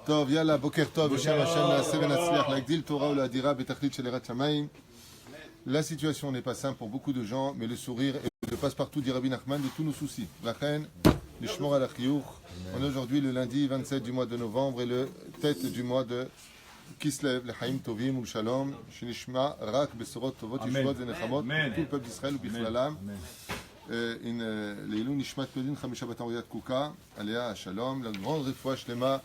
טוב, יאללה, בוקר טוב, בשם השם נעשה ונצליח להגדיל תורה ולהדירה בתכלית של יראת שמיים. La situation n'est pas simple pour beaucoup de gens, mais le sourire est le passe-partout, dit Rabbi Nachman, de tous nos soucis. La reine, l'ishmor al achiour. On est aujourd'hui le lundi 27 du mois de novembre et le tête du mois de Kislev, le Haïm Tovim ou le Shalom, Shinishma, Rak, Besorot, Tovot, Yeshvot, Zenechamot, pour tout le peuple d'Israël ou Bichlalam. לעילוי נשמת פלדין 5 בתמריית קוקה, עליה השלום, לגרון רפואה שלמה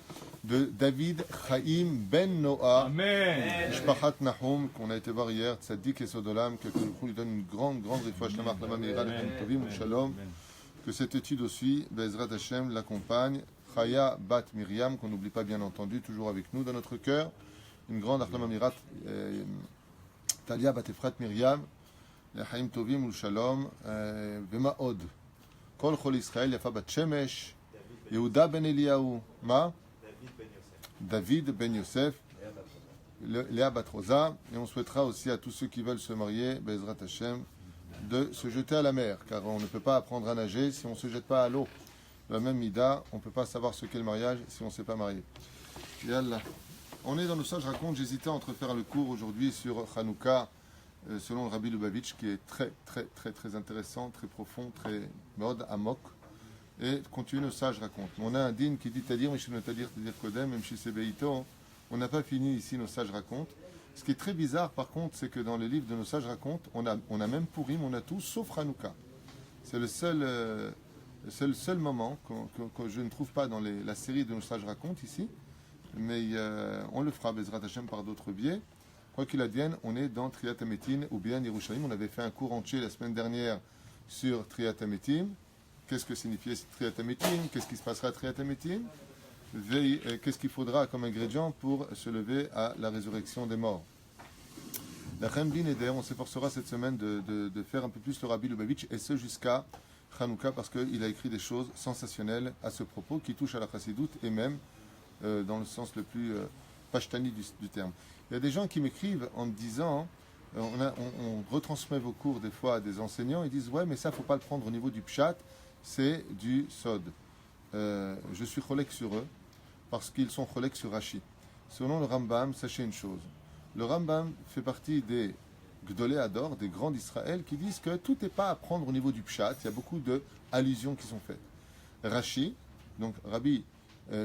de David Chaim Ben Noah, Mishpachat Nahum, qu'on a été voir hier, Tzadik et Sodolam, que nous lui donne une grande refouach shlema, Lama Meira, Tovim, Shalom, que cette étude aussi, Bezrat Hashem, l'accompagne, Chaya Bat Miriam, qu'on n'oublie pas bien entendu, toujours avec nous dans notre cœur, une grande Lama Meira, Talia Bat Efrat Miriam, לחיים טובים ולשלום, ומה עוד? כל חול ישראל, יפה בת שמש, יהודה בן אליהו, מה? David ben Yosef, Léa bat Rosa, et on souhaitera aussi à tous ceux qui veulent se marier, Bezrat Hashem, de se jeter à la mer, car on ne peut pas apprendre à nager si on ne se jette pas à l'eau. La même mida, on ne peut pas savoir ce qu'est le mariage si on ne s'est pas marié. Yallah. On est dans le sage raconte, j'hésitais entre faire le cours aujourd'hui sur Hanouka, selon le Rabbi Lubavitch, qui est très intéressant, très profond, très mode amok, et continue le sage raconte. On a un din qui dit Tadir, Mishim Tadir, Tadir Kodem, même si c'est Beito. On n'a pas fini ici nos sages racontent. Ce qui est très bizarre, par contre, c'est que dans les livres de nos sages racontes, on a même Purim, on a tout, sauf Hanouka. C'est le seul moment que je ne trouve pas dans la série de nos sages racontes ici, mais on le fera, Bezrat Hashem, par d'autres biais. Quoi qu'il advienne, on est dans Triat Hametim ou bien Yerushalayim. On avait fait un cours entier la semaine dernière sur Triat Hametim. Qu'est-ce que signifiait Triat Hametim? Qu'est-ce qui se passera à Triat Hametim? Qu'est-ce qu'il faudra comme ingrédient pour se lever à la résurrection des morts? La Chaim Bin Eder, on s'efforcera cette semaine de faire un peu plus le Rabbi Lubavitch, et ce jusqu'à Hanouka, parce qu'il a écrit des choses sensationnelles à ce propos qui touchent à la Chassidoute et même dans le sens le plus pashtani du terme. Il y a des gens qui m'écrivent en me disant, on retransmet vos cours des fois à des enseignants, ils disent ouais, mais ça faut pas le prendre au niveau du pshat, c'est du sod. Je suis cholek sur eux parce qu'ils sont cholek sur Rashi. Selon le Rambam, sachez une chose, le Rambam fait partie des Gdolé Ador, des grands d'Israël, qui disent que tout n'est pas à prendre au niveau du pshat, il y a beaucoup d'allusions qui sont faites. Rashi, donc Rabbi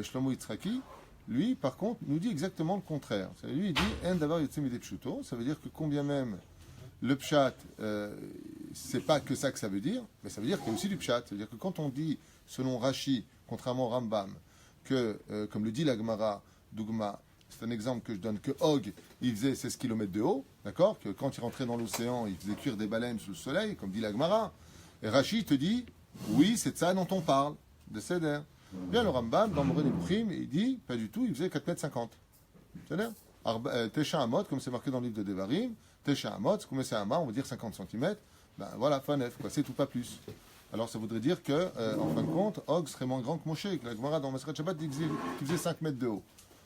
Shlomo Yitzhaki, lui, par contre, nous dit exactement le contraire. Lui, il dit « En davar yotzeh midei pshuto », ça veut dire que combien même le pshat, c'est pas que ça que ça veut dire, mais ça veut dire qu'il y a aussi du pshat. Ça veut dire que quand on dit, selon Rashi, contrairement au Rambam, que, comme le dit la Gemara, Dougma, c'est un exemple que je donne, que Og, il faisait 16 km de haut, d'accord, que quand il rentrait dans l'océan, il faisait cuire des baleines sous le soleil, comme dit la Gemara. Et Rashi te dit « Oui, c'est de ça dont on parle, de Seder ». Bien le Rambam, dans Moreh Nebuchim, il dit, pas du tout, il faisait 4,50 m. C'est-à-dire, Tesha Amot, comme c'est marqué dans le livre de Devarim, Tesha Amot, comme c'est Amah, on va dire 50 cm, ben voilà, Fanef, quoi, c'est tout, pas plus. Alors ça voudrait dire que, en fin de compte, Og serait moins grand que Moshe, que la Gemara dans Maseret Shabbat dit qu'il faisait 5 mètres de haut.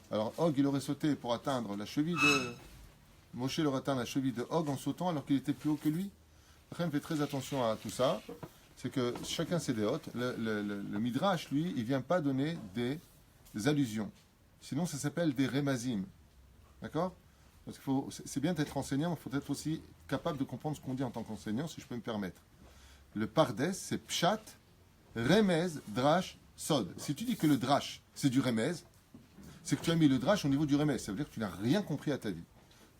Alors Og, il aurait sauté pour atteindre la cheville de... Moshe aurait atteint la cheville de Og en sautant alors qu'il était plus haut que lui. Après, on fait très attention à tout ça. C'est que chacun ses déotes. Le Midrash, lui, il ne vient pas donner des allusions. Sinon, ça s'appelle des remazim. D'accord? Parce qu'il faut, c'est bien d'être enseignant, mais il faut être aussi capable de comprendre ce qu'on dit en tant qu'enseignant, si je peux me permettre. Le pardes, c'est pshat, remez, drash, sod. Si tu dis que le drash, c'est du remez, c'est que tu as mis le drash au niveau du remez. Ça veut dire que tu n'as rien compris à ta vie.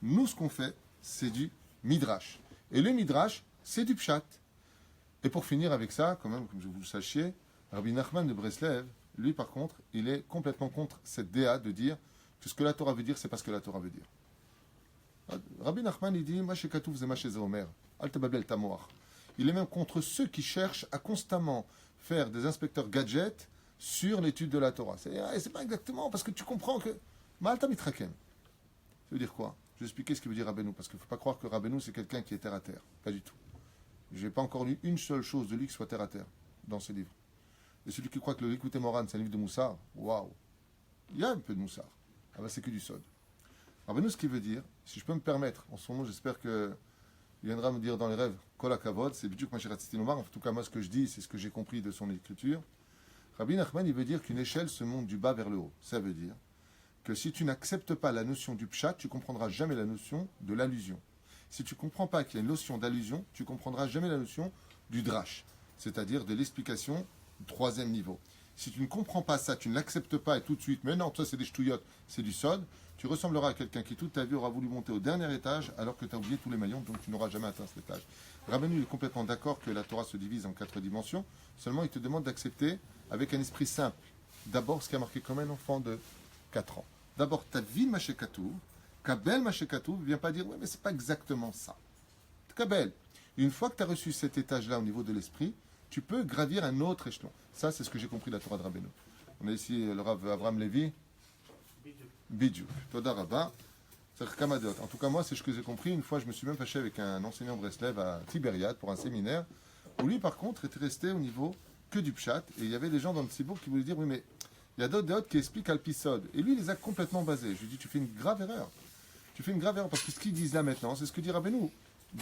Nous, ce qu'on fait, c'est du midrash. Et le midrash, c'est du pshat. Et pour finir avec ça, quand même, comme vous le sachiez, Rabbi Nachman de Breslev, lui par contre, il est complètement contre cette déa de dire que ce que la Torah veut dire, c'est pas ce que la Torah veut dire. Rabbi Nachman, il dit, Maché Katouf ze Maché Omer, Al Tababel Tamoach. Il est même contre ceux qui cherchent à constamment faire des inspecteurs gadgets sur l'étude de la Torah. C'est pas exactement, parce que tu comprends que. Malta mitraken. Ça veut dire quoi? Je vais expliquer ce que veut dire Rabbeinu, parce qu'il ne faut pas croire que Rabbeinu, c'est quelqu'un qui est terre à terre. Pas du tout. Je n'ai pas encore lu une seule chose de lui qui soit terre à terre dans ce livre. Et celui qui croit que le Likutei Moharan, c'est un livre de Moussard, waouh, il y a un peu de Moussard. Ah ben c'est que du sod. Alors, ce qu'il veut dire, si je peux me permettre, en ce moment, j'espère qu'il viendra me dire dans les rêves, Kol HaKavod, c'est Bidjouk Mashirat Nomar, en tout cas, moi, ce que je dis, c'est ce que j'ai compris de son écriture. Rabbi Nachman, il veut dire qu'une échelle se monte du bas vers le haut. Ça veut dire que si tu n'acceptes pas la notion du pshat, tu ne comprendras jamais la notion de l'allusion. Si tu ne comprends pas qu'il y a une notion d'allusion, tu ne comprendras jamais la notion du drash, c'est-à-dire de l'explication du troisième niveau. Si tu ne comprends pas ça, tu ne l'acceptes pas et tout de suite, mais non, toi c'est des ch'touillottes, c'est du sod, tu ressembleras à quelqu'un qui toute ta vie aura voulu monter au dernier étage alors que tu as oublié tous les maillons, donc tu n'auras jamais atteint cet étage. Rabbeinu est complètement d'accord que la Torah se divise en 4 dimensions, seulement il te demande d'accepter avec un esprit simple. D'abord ce qui a marqué comme un enfant de 4 ans. D'abord, ta vie Mashekatou, Kabel Mashekatou, ne vient pas dire, ouais, mais c'est pas exactement ça. Kabel. Une fois que tu as reçu cet étage-là au niveau de l'esprit, tu peux gravir un autre échelon. Ça, c'est ce que j'ai compris de la Torah de Rabbeinu. On a ici le Rav Avraham Levi. Bidjouk. Toda Rabba. En tout cas, moi, c'est ce que j'ai compris. Une fois, je me suis même fâché avec un enseignant Breslev à Tibériade pour un séminaire, où lui, par contre, était resté au niveau que du pshat. Et il y avait des gens dans le Tzibour qui voulaient dire, oui, mais il y a d'autres qui expliquent Alpisod. Et lui, il les a complètement basés. Je lui dis, tu fais une grave erreur. Tu fais une grave erreur parce que ce qu'ils disent là maintenant, c'est ce que dit Rabbeinu.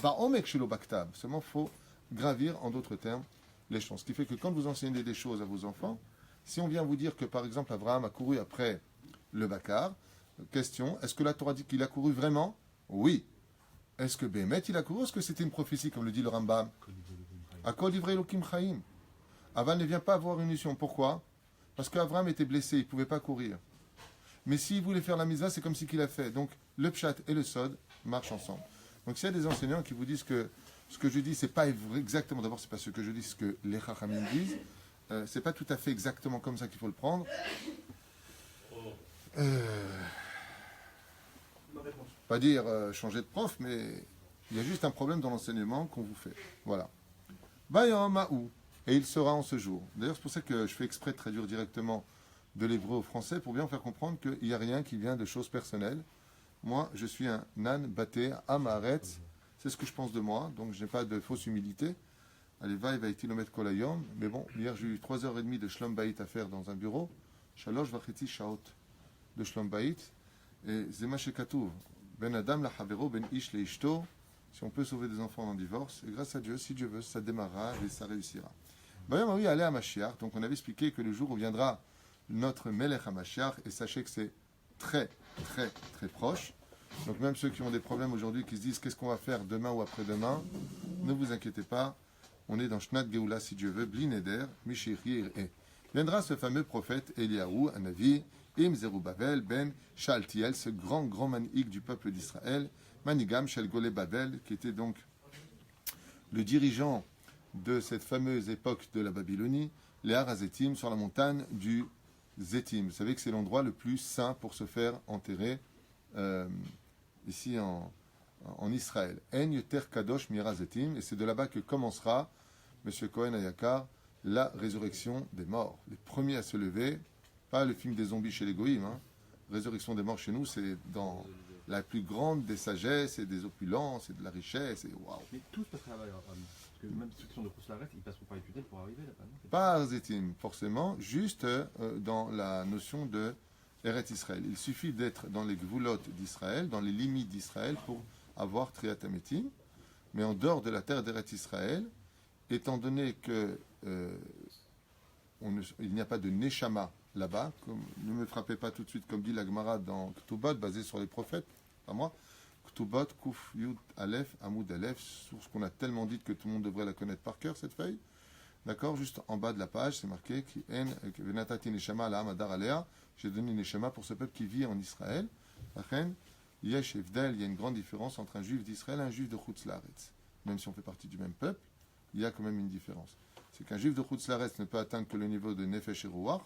Ba'omek shelo baktav. Seulement, il faut gravir, en d'autres termes, l'échelon. Ce qui fait que quand vous enseignez des choses à vos enfants, si on vient vous dire que, par exemple, Abraham a couru après le Bakar, question, est-ce que la Torah dit qu'il a couru vraiment? Oui. Est-ce que Bémet, il a couru? Est-ce que c'était une prophétie, comme le dit le Rambam? À quoi livré Elohim Chaim? Aval ne vient pas avoir une mission. Pourquoi? Parce qu'Abraham était blessé, il ne pouvait pas courir. Mais s'il voulait faire la mitzvah, c'est comme si qu'il a fait. Donc, le pshat et le sod marchent ensemble. Donc, s'il y a des enseignants qui vous disent que ce que je dis, c'est pas exactement, d'abord, c'est pas ce que je dis, c'est ce que les Chachamim disent, c'est pas tout à fait exactement comme ça qu'il faut le prendre. Pas dire changer de prof, mais il y a juste un problème dans l'enseignement qu'on vous fait. Voilà. Bayam Ma'ou. Et il sera en ce jour. D'ailleurs, c'est pour ça que je fais exprès de traduire directement de l'hébreu au français pour bien faire comprendre qu'il n'y a rien qui vient de choses personnelles. Moi, je suis un nan baté amaretz. C'est ce que je pense de moi, donc je n'ai pas de fausse humilité. Allez, va kilomètre kolayom. Mais bon, hier, j'ai eu 3h30 de shlom bayit à faire dans un bureau. Shalosh vacheti shaot de shlom bayit. Et zema shekatouv. Ben adam la havero, ben ish le ishto. Si on peut sauver des enfants en divorce, et grâce à Dieu, si Dieu veut, ça démarrera et ça réussira. Bayam oui, allez à Mashiach. Donc on avait expliqué que le jour où viendra notre Melech à Mashiach, et sachez que c'est très, très, très proche. Donc même ceux qui ont des problèmes aujourd'hui, qui se disent qu'est-ce qu'on va faire demain ou après-demain, ne vous inquiétez pas, on est dans Shnat Geoula si Dieu veut, Bli Neder, Mishir E. Viendra ce fameux prophète Eliyahu, un avis, Im Zerubbabel ben Shaltiel, ce grand manhig du peuple d'Israël, Manigam Shel Golé Babel, qui était donc le dirigeant de cette fameuse époque de la Babylonie, les Harazetim, sur la montagne du Zetim. Vous savez que c'est l'endroit le plus saint pour se faire enterrer ici en Israël. En Yoter Kadosh Mira Zetim, et c'est de là-bas que commencera, M. Cohen Ayakar, la résurrection des morts. Les premiers à se lever, pas le film des zombies chez les goïms, hein. Résurrection des morts chez nous, c'est dans la plus grande des sagesses et des opulences et de la richesse. Et waouh. Mais tout se passera là-bas, parce que même ceux qui sont de Khouslaret, ils passeront par les tunnels pour arriver là-bas. Pas Zetim, forcément, juste dans la notion de Eretz Israël. Il suffit d'être dans les gvoulottes d'Israël, dans les limites d'Israël, pour avoir Triat Hametim. Mais en dehors de la terre d'Eretz Israël, étant donné que il n'y a pas de Neshama là-bas, ne me frappez pas tout de suite, comme dit la Gemara dans Ktubot, basé sur les prophètes, pas moi, Ktubot, Kuf, Yud, Aleph, Amoud, Aleph, sur ce qu'on a tellement dit que tout le monde devrait la connaître par cœur, cette feuille. D'accord, juste en bas de la page, c'est marqué Venatati Neshama ala Amadar Alea, j'ai donné Neshama pour ce peuple qui vit en Israël. Yesh Evdel, il y a une grande différence entre un juif d'Israël et un juif de Chutz Laaretz. Même si on fait partie du même peuple, il y a quand même une différence. C'est qu'un juif de Chutz Laaretz ne peut atteindre que le niveau de Nefesh et Ruach,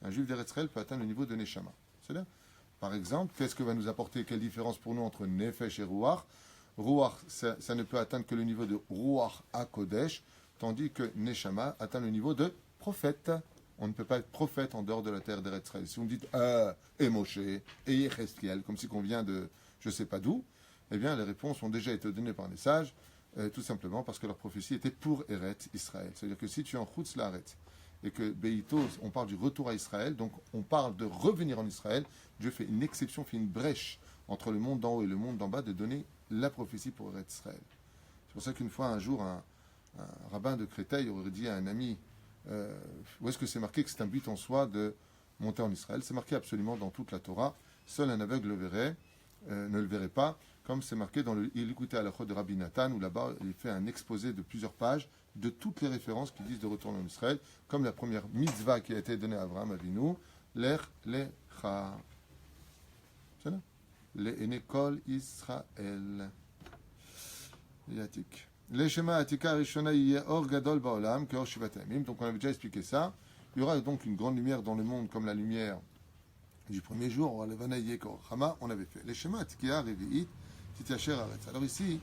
un juif d'Eretz Israël peut atteindre le niveau de Neshama. C'est-à-dire, par exemple, qu'est-ce que va nous apporter, quelle différence pour nous entre Nefesh et Ruach? Ruach, ça ne peut atteindre que le niveau de Ruach HaKodesh, tandis que Neshama atteint le niveau de prophète. On ne peut pas être prophète en dehors de la terre d'Eretz Israël. Si on dit et Moshe, et Yechezkiel, comme si qu'on vient de je ne sais pas d'où, eh bien les réponses ont déjà été données par les sages, tout simplement parce que leur prophétie était pour Eretz Israël. C'est-à-dire que si tu es en Chutz Laaretz, et que Beito, on parle du retour à Israël, donc on parle de revenir en Israël, Dieu fait une exception, fait une brèche entre le monde d'en haut et le monde d'en bas, de donner la prophétie pour Eretz Israël. C'est pour ça qu'une fois, un jour, un rabbin de Créteil aurait dit à un ami, où est-ce que c'est marqué que c'est un but en soi de monter en Israël? C'est marqué absolument dans toute la Torah, seul un aveugle ne le verrait pas, comme c'est marqué dans le Ilikuté Halachot de Rabbi Nathan, où là-bas il fait un exposé de plusieurs pages de toutes les références qui disent de retourner en Israël, comme la première mitzvah qui a été donnée à Abraham Avinu, l'Ech Lecha. C'est là. L'Enekol Israël. Yatik. Les Shema Atika Rishona Or Gadol Baolam, Keor Shivat Yamim. Donc on avait déjà expliqué ça. Il y aura donc une grande lumière dans le monde comme la lumière du premier jour. On avait fait. Les Shema Atika Revi'it Titiacher Aretz. Alors ici,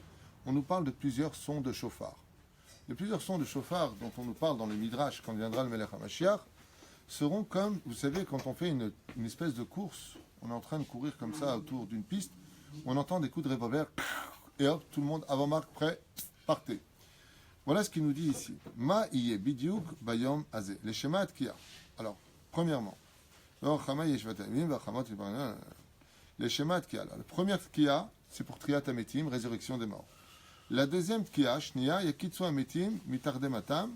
on nous parle de plusieurs sons de chauffard. Les plusieurs sons de chauffard dont on nous parle dans le Midrash quand viendra le Melech HaMashiach seront comme, vous savez, quand on fait une espèce de course, on est en train de courir comme ça autour d'une piste, on entend des coups de revolver, et hop, tout le monde avant-marque, prêt, partez. Voilà ce qu'il nous dit ici. Ma iye bidyuk bayom azeh. Les schémas qu'il y a. Alors, premièrement, les schémas qu'il y a. La première tkiya, c'est pour Triyat Ametim, résurrection des morts. La deuxième tkiya, shniya, yakitsu ametim, mitardem atam.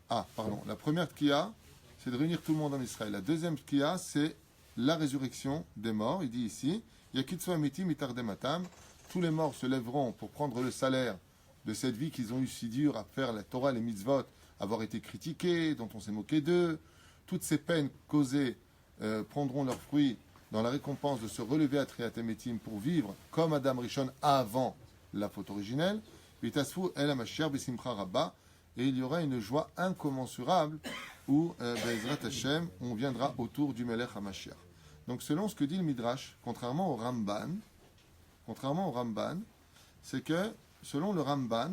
Ah, pardon. La première tkiya, c'est de réunir tout le monde en Israël. La deuxième tkiya, c'est la résurrection des morts. Il dit ici, yakitsu ametim, mitardem atam. Tous les morts se lèveront pour prendre le salaire de cette vie qu'ils ont eu si dure à faire la Torah, les mitzvot, avoir été critiqués, dont on s'est moqué d'eux. Toutes ces peines causées prendront leurs fruits dans la récompense de se relever à Triyat Ametim pour vivre comme Adam Rishon avant la faute originelle. Vitasfu el HaMashiach b'simcha rabba. Et il y aura une joie incommensurable où, Be'ezrat Hashem, on viendra autour du Melech HaMashiach. Donc selon ce que dit le Midrash, contrairement au Ramban, c'est que selon le Ramban,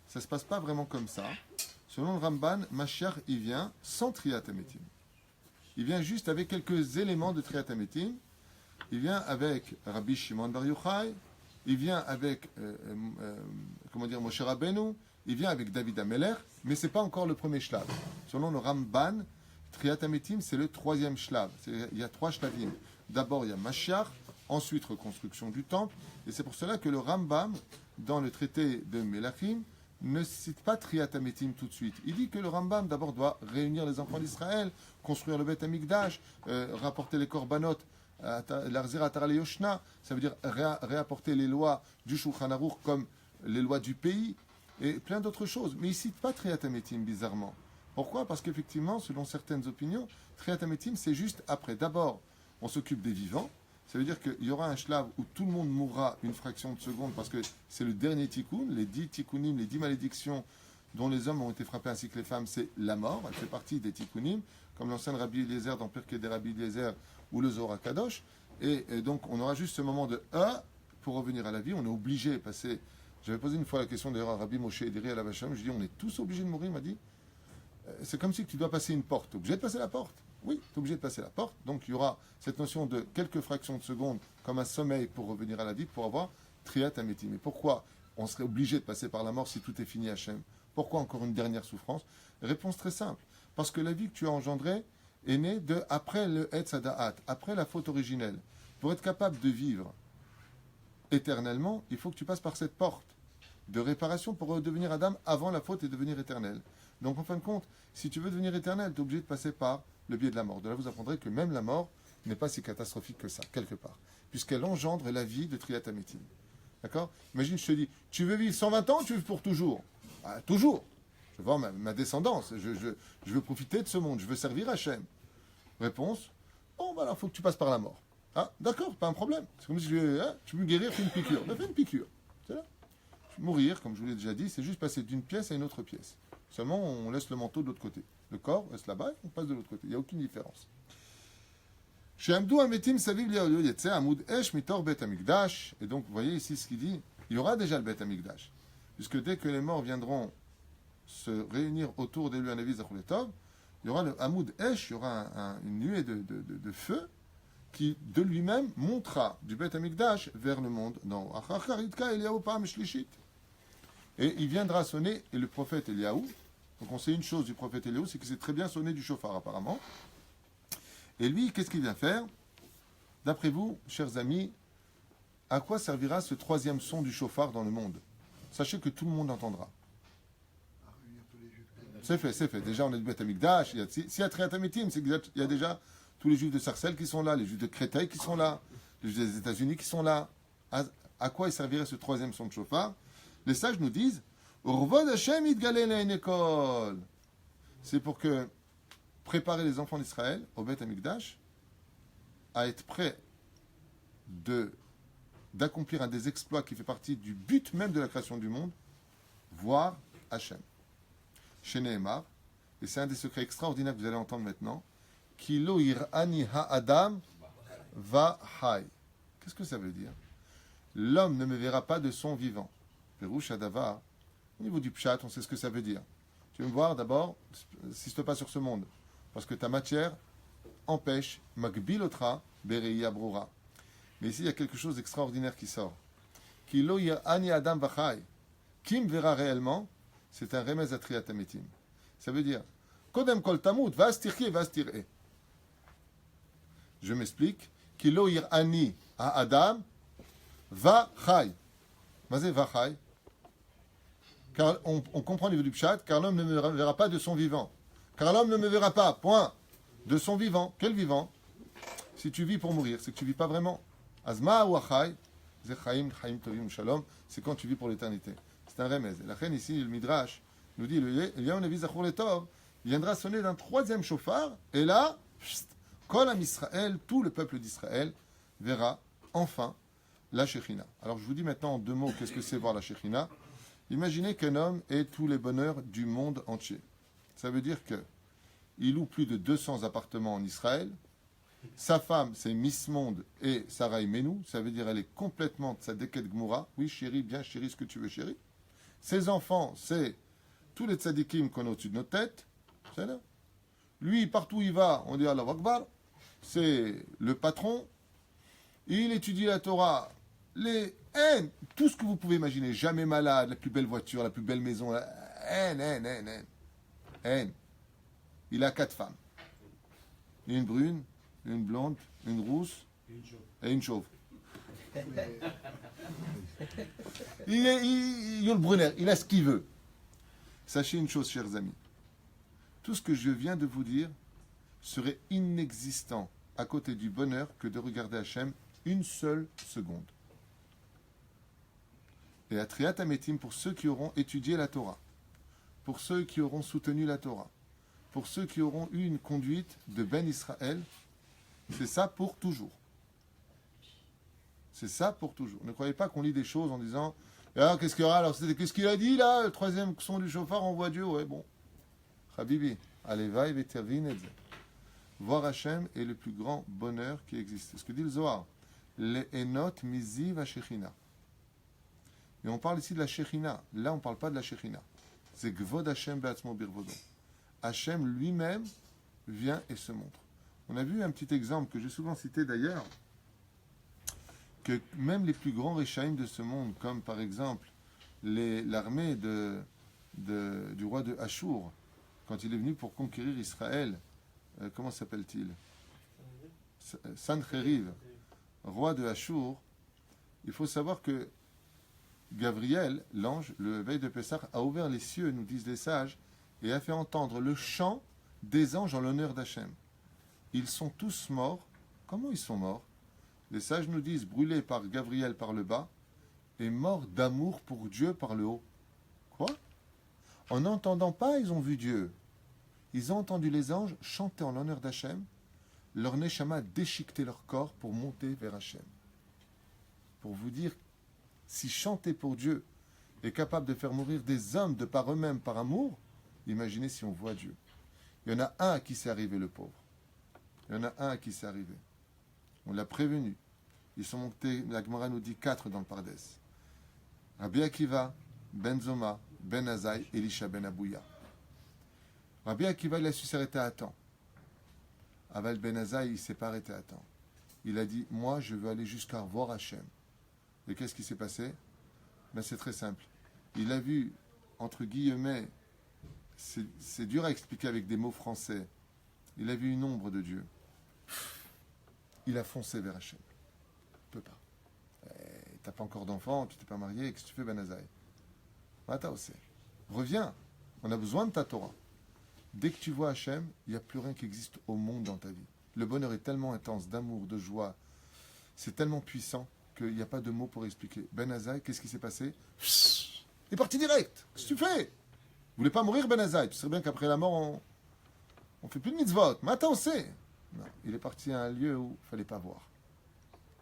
ça ne se passe pas vraiment comme ça. Selon le Ramban, Mashiach, il vient sans Triyat Ametim. Il vient juste avec quelques éléments de Triyat Ametim. Il vient avec Rabbi Shimon Bar Yochai. Il vient avec, Moshe Rabbeinu. Il vient avec David HaMelech. Mais ce n'est pas encore le premier shlav. Selon le Ramban, Triyat Ametim, c'est le troisième shlav. Il y a 3 shlavim. D'abord, il y a Mashiach. Ensuite, reconstruction du temple. Et c'est pour cela que le Rambam, dans le traité de Melachim, ne cite pas Triyat Ametim tout de suite. Il dit que le Rambam, d'abord, doit réunir les enfants d'Israël, construire le Beth Amikdash, rapporter les korbanot, l'Arzir Atar le Yoshna, ça veut dire réapporter les lois du Shulchan Aruch comme les lois du pays, et plein d'autres choses. Mais il ne cite pas Triyat Ametim, bizarrement. Pourquoi ? Parce qu'effectivement, selon certaines opinions, Triyat Ametim, c'est juste après. D'abord, on s'occupe des vivants. Ça veut dire qu'il y aura un shlav où tout le monde mourra une fraction de seconde parce que c'est le dernier tikkun, les 10 tikkunim, les 10 malédictions dont les hommes ont été frappés ainsi que les femmes, c'est la mort, elle fait partie des tikkunim, comme l'enseigne Rabbi Eliezer dans Pirkei de Rabbi Eliezer ou le Zohar Kadosh. Et donc on aura juste ce moment de pour revenir à la vie, on est obligé de passer. J'avais posé une fois la question d'ailleurs à Rabbi Moshe Ederi à la Vachem, je dis on est tous obligés de mourir, il m'a dit c'est comme si tu dois passer une porte, tu es obligé de passer la porte. Oui, tu es obligé de passer la porte. Donc il y aura cette notion de quelques fractions de seconde comme un sommeil pour revenir à la vie, pour avoir Triyat Ametim. Mais pourquoi on serait obligé de passer par la mort si tout est fini Hachem ? Pourquoi encore une dernière souffrance ? Réponse très simple. Parce que la vie que tu as engendrée est née après le Etz Hadaat, après la faute originelle. Pour être capable de vivre éternellement, il faut que tu passes par cette porte de réparation pour redevenir Adam avant la faute et devenir éternel. Donc en fin de compte, si tu veux devenir éternel, tu es obligé de passer par le biais de la mort. De là, vous apprendrez que même la mort n'est pas si catastrophique que ça, quelque part, puisqu'elle engendre la vie de Triyat Ametim. D'accord ? Imagine, je te dis, tu veux vivre 120 ans ou tu veux pour toujours ? Ah, toujours. Je veux voir ma descendance, je veux profiter de ce monde, je veux servir Hachem. Réponse, bon, voilà, il faut que tu passes par la mort. Ah, d'accord, pas un problème. C'est comme si tu veux me guérir, fais une piqûre. Fais une piqûre. C'est là. Mourir, comme je vous l'ai déjà dit, c'est juste passer d'une pièce à une autre pièce. Seulement, on laisse le manteau de l'autre côté. Le corps reste là-bas et on passe de l'autre côté. Il n'y a aucune différence. Et donc, vous voyez ici ce qu'il dit. Il y aura déjà le Beth Amikdash. Puisque dès que les morts viendront se réunir autour d'Elu Hanavi Zachuletov, il y aura le Hamoud Esh, il y aura une nuée de feu qui, de lui-même, montera du Beth Amikdash vers le monde. Et il viendra sonner, et le prophète Eliaou, donc on sait une chose du prophète Eliaou, c'est qu'il sait très bien sonner du chauffard apparemment. Et lui, qu'est-ce qu'il vient faire ? D'après vous, chers amis, à quoi servira ce troisième son du chauffard dans le monde ? Sachez que tout le monde entendra. C'est fait. Déjà, on a du Beth Amikdash. S'il y a Triyat Ametim, c'est qu'il y a déjà tous les juifs de Sarcelles qui sont là, les juifs de Créteil qui sont là, les juifs des États-Unis qui sont là. À quoi il servirait ce troisième son de chauffard? Les sages nous disent Urvod Hashem itgaleh le'enekol. C'est pour que préparer les enfants d'Israël au Beth Amikdash à être prêts d'accomplir un des exploits qui fait partie du but même de la création du monde, voir Hachem. Chez Nehemar, et c'est un des secrets extraordinaires que vous allez entendre maintenant, Kilo ir'ani ha'adam va hay. Qu'est-ce que ça veut dire? L'homme ne me verra pas de son vivant. Perouche Adavar, au niveau du pshat, on sait ce que ça veut dire. Tu veux me voir d'abord, n'insiste pas sur ce monde, parce que ta matière empêche Magbilotra Bereia Brura. Mais ici, il y a quelque chose d'extraordinaire qui sort. Kilo ani Adam Vachai. Qui me verra réellement? C'est un remez atriat ametim. Ça veut dire Kodem kol tamut, vas tirki, vas tir'e. Je m'explique. Kilo ani a Adam Vachai. Mazé Vachai. Car on comprend au niveau du pshat, car l'homme ne me verra pas de son vivant. Car l'homme ne me verra pas, point. De son vivant. Quel vivant? Si tu vis pour mourir, c'est que tu ne vis pas vraiment. Azma ou achai, c'est quand tu vis pour l'éternité. C'est un remez. La reine ici, le Midrash, nous dit le Yaon Nevi Zachor Letov viendra sonner d'un troisième chauffard, et là, Kol Am Israël, tout le peuple d'Israël, verra enfin la Shekhinah. Alors je vous dis maintenant en deux mots qu'est-ce que c'est voir la Shekhinah. Imaginez qu'un homme ait tous les bonheurs du monde entier. Ça veut dire que il loue plus de 200 appartements en Israël. Sa femme, c'est Miss Monde et Sarah Menou. Ça veut dire elle est complètement tzadeket gmoura. Oui, chérie, bien chérie, ce que tu veux, chérie. Ses enfants, c'est tous les tzadikim qu'on a au-dessus de notre tête. C'est là. Lui, partout où il va, on dit Allah Akbar. C'est le patron. Il étudie la Torah. Les haines, tout ce que vous pouvez imaginer. Jamais malade, la plus belle voiture, la plus belle maison. Haine. Il a 4 femmes. Une brune, une blonde, une rousse et une chauve. Il a le brunner, il a ce qu'il veut. Sachez une chose, chers amis. Tout ce que je viens de vous dire serait inexistant à côté du bonheur que de regarder Hachem une seule seconde. Et à Triat Ametim, pour ceux qui auront étudié la Torah, pour ceux qui auront soutenu la Torah, pour ceux qui auront eu une conduite de Ben Israël, c'est ça pour toujours. C'est ça pour toujours. Ne croyez pas qu'on lit des choses en disant alors qu'est-ce qu'il y aura? Alors qu'est-ce qu'il a dit là? Le troisième son du chauffard, on voit Dieu. Ouais, bon. Habibi, allez, va et termine. Voir Hachem est le plus grand bonheur qui existe. C'est ce que dit le Zohar. Le enot miziv ha-shechina. Et on parle ici de la Shechina. Là, on ne parle pas de la Shechina. C'est Gvod Hachem be'atzmo birvodo. Hachem lui-même vient et se montre. On a vu un petit exemple que j'ai souvent cité d'ailleurs, que même les plus grands Réchaïm de ce monde, comme par exemple l'armée du roi de Achour, quand il est venu pour conquérir Israël, comment s'appelle-t-il? Sancheriv, roi de Achour. Il faut savoir que Gabriel, l'ange, le veille de Pessah, a ouvert les cieux, nous disent les sages, et a fait entendre le chant des anges en l'honneur d'Hachem. Ils sont tous morts. Comment ils sont morts? Les sages nous disent brûlés par Gabriel par le bas et morts d'amour pour Dieu par le haut. Quoi? En n'entendant pas, ils ont vu Dieu. Ils ont entendu les anges chanter en l'honneur d'Hachem. Leur neshama a déchiqueté leur corps pour monter vers Hachem. Pour vous dire, si chanter pour Dieu est capable de faire mourir des hommes de par eux-mêmes par amour, imaginez si on voit Dieu. Il y en a un à qui c'est arrivé, le pauvre. Il y en a un à qui c'est arrivé. On l'a prévenu. Ils sont montés, la Gemara nous dit 4 dans le Pardes. Rabbi Akiva, Ben Zoma, Ben Azaï, Elisha Ben Abouya. Rabbi Akiva, il a su s'arrêter à temps. Aval Ben Azaï, il ne s'est pas arrêté à temps. Il a dit, moi, je veux aller jusqu'à voir Hachem. Et qu'est-ce qui s'est passé? Ben, c'est très simple. Il a vu, entre guillemets, c'est dur à expliquer avec des mots français. Il a vu une ombre de Dieu. Il a foncé vers Hachem. Il ne peut pas. Tu n'as pas encore d'enfant, tu t'es pas marié, qu'est-ce que tu fais, Ben Azaï? Reviens. On a besoin de ta Torah. Dès que tu vois Hachem, il n'y a plus rien qui existe au monde dans ta vie. Le bonheur est tellement intense, d'amour, de joie. C'est tellement puissant qu'il n'y a pas de mots pour expliquer. Ben Azaï, qu'est-ce qui s'est passé? Il est parti direct. Qu'est-ce que tu fais? Vous voulez pas mourir, Ben Azaï? Tu sais bien qu'après la mort, on fait plus de mitzvot. Mais attends, on sait. Non, il est parti à un lieu où il fallait pas voir.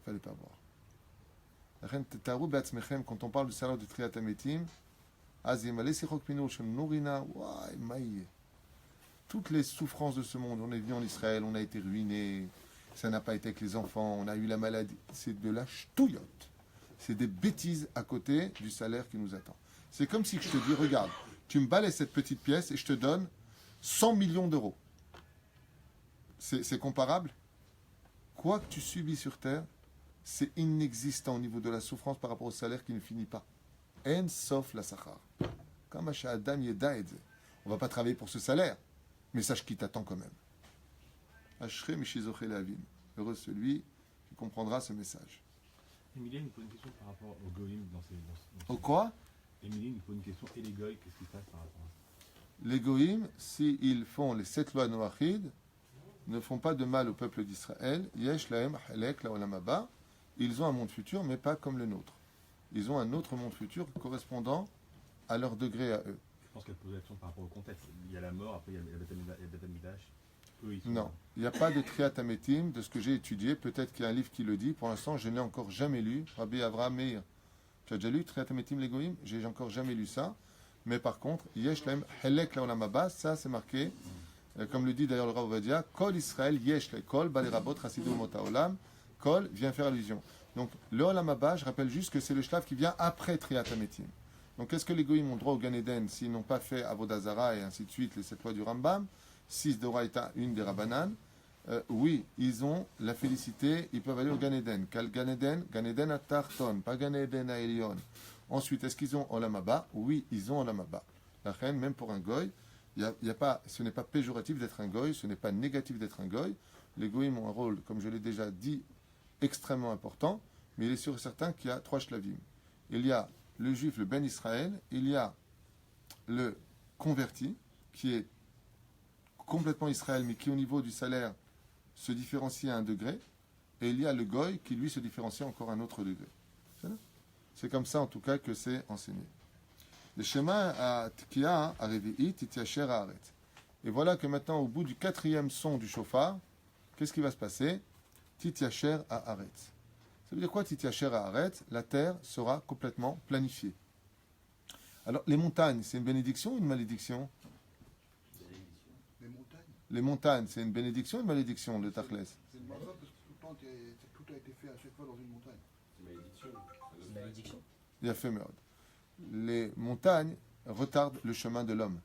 Il fallait pas voir. Quand on parle du salaire de Triat Hametim, toutes les souffrances de ce monde, on est venu en Israël, on a été ruiné, ça n'a pas été avec les enfants, on a eu la maladie, c'est de la ch'touillotte. C'est des bêtises à côté du salaire qui nous attend. C'est comme si je te dis, regarde, tu me balais cette petite pièce et je te donne 100 millions d'euros. C'est comparable? Quoi que tu subis sur terre, c'est inexistant au niveau de la souffrance par rapport au salaire qui ne finit pas. En sauf la sachar. Comme Adam Yedaed. On ne va pas travailler pour ce salaire, mais sache qu'il t'attend quand même. Ashrei Mishizoche Lehavin. Heureux celui qui comprendra ce message. Émilie nous pose une question par rapport au goïm dans ces... Au quoi? Émilie nous pose une question, et les goïs, qu'est-ce qui se passe par rapport à ça? Les goïm, s'ils font les 7 lois noachides, ne font pas de mal au peuple d'Israël. Yesh lahem halek laolam haba. Ils ont un monde futur, mais pas comme le nôtre. Ils ont un autre monde futur correspondant à leur degré à eux. Je pense qu'elle pose l'action par rapport au contexte. Il y a la mort, après il y a le Beth Amikdash. Eux, ils sont... Non, il n'y a pas de Triat Hametim de ce que j'ai étudié. Peut-être qu'il y a un livre qui le dit. Pour l'instant, je ne l'ai encore jamais lu. Rabbi Avraham Meir. Tu as déjà lu Triat Hametim l'Egoïm? J'ai encore jamais lu ça. Mais par contre, Yesh lahem halek laolam haba, ça c'est marqué. Comme le dit d'ailleurs le Rav Ovadia, Kol Israël Yesh le Kol Balerabot Chasidou Mota Olam. Kol vient faire allusion. Donc le Olam Haba, je rappelle juste que c'est le shlav qui vient après Triat Hametim. Donc est-ce que les goïms ont droit au Gan Eden s'ils n'ont pas fait Avodah Zara et ainsi de suite, les 7 lois du Rambam, 6 d'Oraïta, une des Rabbanan? Oui, ils ont la félicité, ils peuvent aller au Gan Eden. Kal Gan Eden à Tarton, pas Gan Eden à Elion. Ensuite, est-ce qu'ils ont Olam Haba? Oui, ils ont Olam Haba. La reine, même pour un goy, ce n'est pas péjoratif d'être un goy, ce n'est pas négatif d'être un goy. Les goïms ont un rôle, comme je l'ai déjà dit, extrêmement important, mais il est sûr et certain qu'il y a 3 shlavim. Il y a le juif, le Ben Israël, il y a le converti, qui est complètement Israël, mais qui au niveau du salaire se différencie à un degré, et il y a le goy, qui lui se différencie encore à un autre degré. C'est comme ça en tout cas que c'est enseigné. Le schéma à Tkiya, à Revi'i, Titiacher à Aret. Et voilà que maintenant, au bout du 4e son du shofar, qu'est-ce qui va se passer? Titiacher à Aret. Ça veut dire quoi, Titiacher à Aret? La terre sera complètement planifiée. Alors, les montagnes, c'est une bénédiction ou une malédiction? Les montagnes, c'est une bénédiction ou une malédiction, le Tachles? C'est une mazza parce que tout a été fait à chaque fois dans une montagne. C'est une malédiction. Il a fait merde. Les montagnes retardent le chemin de l'homme.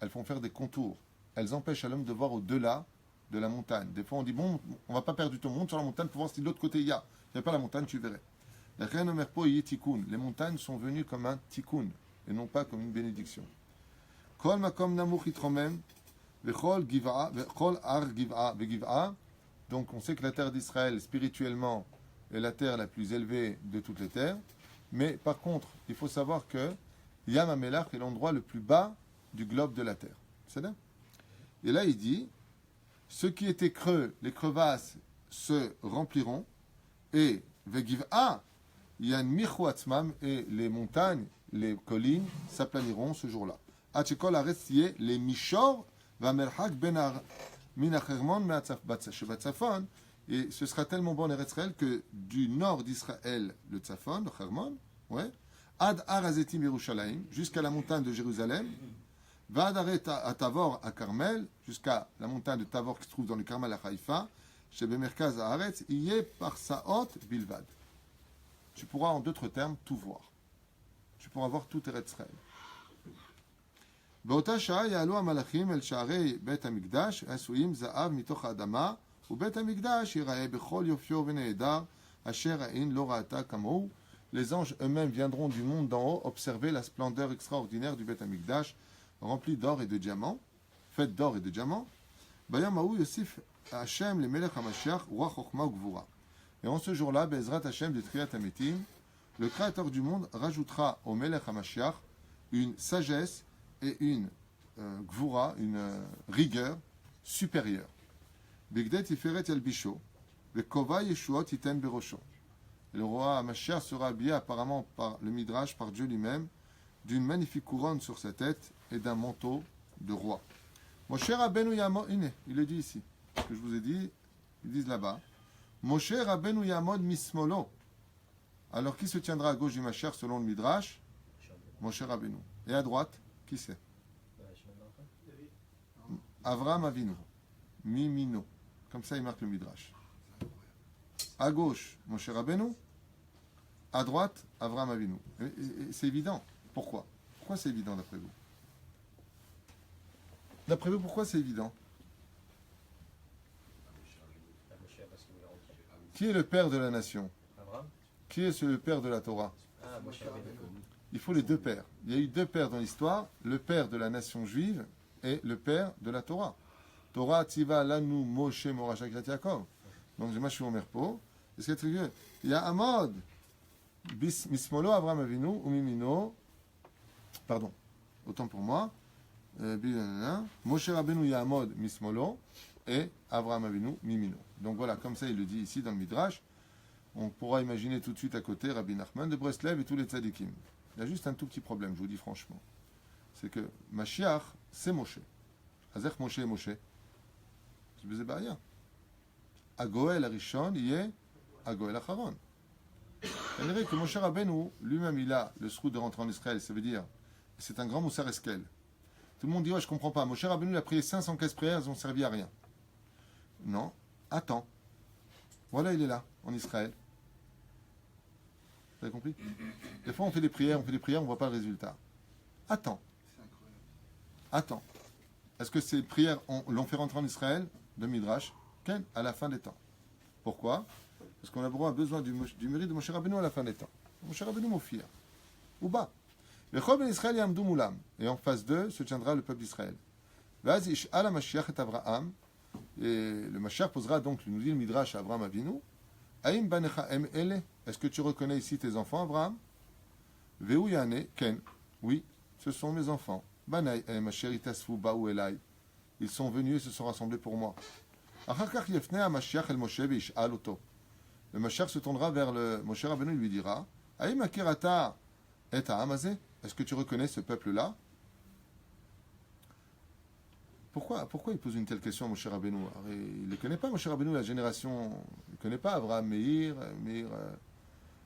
Elles font faire des contours. Elles empêchent à l'homme de voir au-delà de la montagne. Des fois, on dit, bon, on va pas perdre du temps, monte sur la montagne pour voir si de l'autre côté il y a. Il n'y a pas la montagne, tu verrais. Les montagnes sont venues comme un tikkun, et non pas comme une bénédiction. Kol makom namuch yitromem, vechol giv'a, vechol ar giv'a, vegiv'a. Donc, on sait que la terre d'Israël, spirituellement, est la terre la plus élevée de toutes les terres. Mais par contre, il faut savoir que Yam HaMelach est l'endroit le plus bas du globe de la terre. C'est là. Et là, il dit, ce qui était creux, les crevasses se rempliront, et Vegiv'a, Yan Michu Atzmam, et les montagnes, les collines, s'aplaniront ce jour-là. Achekol Aretziye, les Mishor, Vamerhak Ben Minachermon Shebatzafon, et ce sera tellement bon en Eretz Israël que du nord d'Israël, le Tzafon, le Hermon, ouais, Ad Har Hazetim Yerushalayim, jusqu'à la montagne de Jérusalem, Vad Aret à Tavor à Carmel, jusqu'à la montagne de Tavor qui se trouve dans le Carmel à Haïfa, chez Bemerkaz à Haaretz, Iye par Saot Bilvad. Tu pourras en d'autres termes tout voir. Tu pourras voir tout Eretz Israël. באותה שעה יעלו המלאכים אל שערי בית המקדש, עשויים זהב מתוך האדמה, ובית המקדש ייראה בכל יופיו ונהדר, אשר העין לא ראתה כמוהו. Les anges eux-mêmes viendront du monde d'en haut observer la splendeur extraordinaire du Beth Amikdash, rempli d'or et de diamants, faite d'or et de diamants. Bayam Haou Yosif Hashem le Melech HaMashiach, Roi Chochma Gvura. Et en ce jour-là, Bezrat Hashem de Triat Hametim, le Créateur du monde rajoutera au Melech HaMashiach une sagesse et une Gvura, une rigueur supérieure. Bigdet Tiferet Yalbisho, Vekova Yeshuot Iten Berosho. Et le roi Mashiach sera habillé apparemment par le Midrash, par Dieu lui-même, d'une magnifique couronne sur sa tête et d'un manteau de roi. Moshe Rabbeinu Yamod, il le dit ici, ce que je vous ai dit, ils disent là-bas. Moshe Rabbeinu Yamod Mismolo. Alors qui se tiendra à gauche du Mashiach selon le Midrash? Moshe Rabbeinu. Et à droite, qui c'est? Avraham Avinu. Mimino. Comme ça, il marque le Midrash. À gauche, Moshe Rabbeinu. À droite, Avraham Avinu. Et c'est évident. Pourquoi? Pourquoi c'est évident d'après vous? D'après vous, pourquoi c'est évident? Qui est le père de la nation? Qui est le père de la Torah? Il faut les deux pères. Il y a eu deux pères dans l'histoire, le père de la nation juive et le père de la Torah. Torah Tziva Lanu Moshe Morasha Kirat Yaakov. Donc je m'achève au merpo. Est-ce que c'est il y a Amod Mismolo Avraham Avinu ou Mimino. Pardon, autant pour moi. Moshe Rabbeinu Yamod Mismolo et Avraham Avinu Mimino. Donc voilà, comme ça il le dit ici dans le Midrash. On pourra imaginer tout de suite à côté Rabbi Nachman de Breslev et tous les tzadikim. Il y a juste un tout petit problème, je vous dis franchement. C'est que Mashiach, c'est Moshe. Azech Moshe et Moshe. Je vous ai rien. Agoel Arishon, il est Agoel Acharon. On dirait que Moshe Rabbeinu, lui-même, il a le srout de rentrer en Israël. Ça veut dire, c'est un grand Moussar Eskel. Tout le monde dit, ouais, je comprends pas. Moshe Rabbeinu, il a prié 500 caisses prières, elles n'ont servi à rien. Non, attends. Voilà, il est là, en Israël. Vous avez compris? Des fois, on fait des prières, on ne voit pas le résultat. Attends. Attends. Est-ce que ces prières l'ont fait rentrer en Israël? De Midrash, Ken, à la fin des temps. Pourquoi? Parce qu'on a besoin du mérite de Moshe Rabbeinu à la fin des temps. Moshe Rabbeinu m'offre. Ou bas. Le Chol ben Israël yamdu mulam. Et en face d'eux se tiendra le peuple d'Israël. Vaz ish'al ha-Mashiach et Avraham. Et le Mashiach posera donc, nous dit le Midrash à Avraham Avinu, Aïm banecha em ele. Est-ce que tu reconnais ici tes enfants, Avraham? Veu yane, Ken. Oui, ce sont mes enfants. Banai em asher itasfu ba'u elai. Ils sont venus et se sont rassemblés pour moi. Achar kach yefne ha-Mashiach el Moshe ve'ish'al oto. Le Mashiach se tournera vers le Moshe Rabbeinu et lui dira, Aïm akirata et ha'amazé. Est-ce que tu reconnais ce peuple-là? Pourquoi il pose une telle question à Moshe Rabbeinu? Il ne connaît pas, Moshe Rabbeinu, la génération. Il ne connaît pas Avraham Meir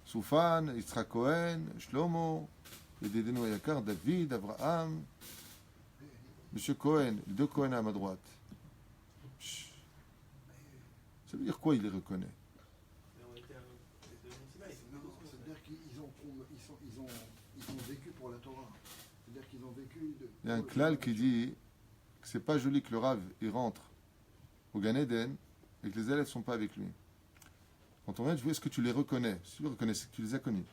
Soufan, Yitzhak Cohen, Shlomo, Yedidenu Yakar, David, Avraham, Monsieur Cohen, les deux Cohen à ma droite. Ça veut dire quoi, il les reconnaît? C'est-à-dire qu'ils ont vécu pour la Torah. C'est-à-dire qu'ils ont vécu. Il y a un klal qui dit que c'est pas joli que le Rav il rentre au Gan Eden et que les élèves ne sont pas avec lui. Quand on vient de jouer, est-ce que tu les reconnais? Si tu les reconnais, c'est que tu les as connus.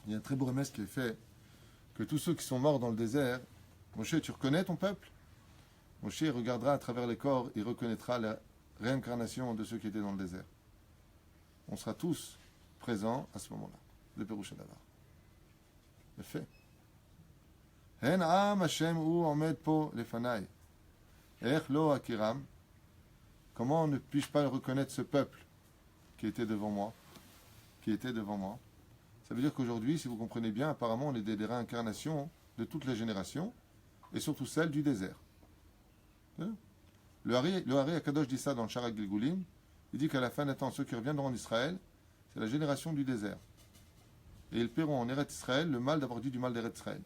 Il y a un très beau remède qui est fait que tous ceux qui sont morts dans le désert, Moshe, tu reconnais ton peuple? Moshe regardera à travers les corps, il reconnaîtra la réincarnation de ceux qui étaient dans le désert. On sera tous présents à ce moment-là. Le Pérouche Davar. Le fait. Hen am Hashem ou omed po lefanai. Ech lo akiram. Comment ne puis-je pas reconnaître ce peuple qui était devant moi? Qui était devant moi. Ça veut dire qu'aujourd'hui, si vous comprenez bien, apparemment, on est des réincarnations de toutes les générations, et surtout celles du désert. Le Hari Akadosh dit ça dans le Sharak Gilgulim. Il dit qu'à la fin des temps, ceux qui reviendront en Israël, c'est la génération du désert. Et ils paieront en Eretz Israël le mal d'avoir dit du mal d'Eretz Israël.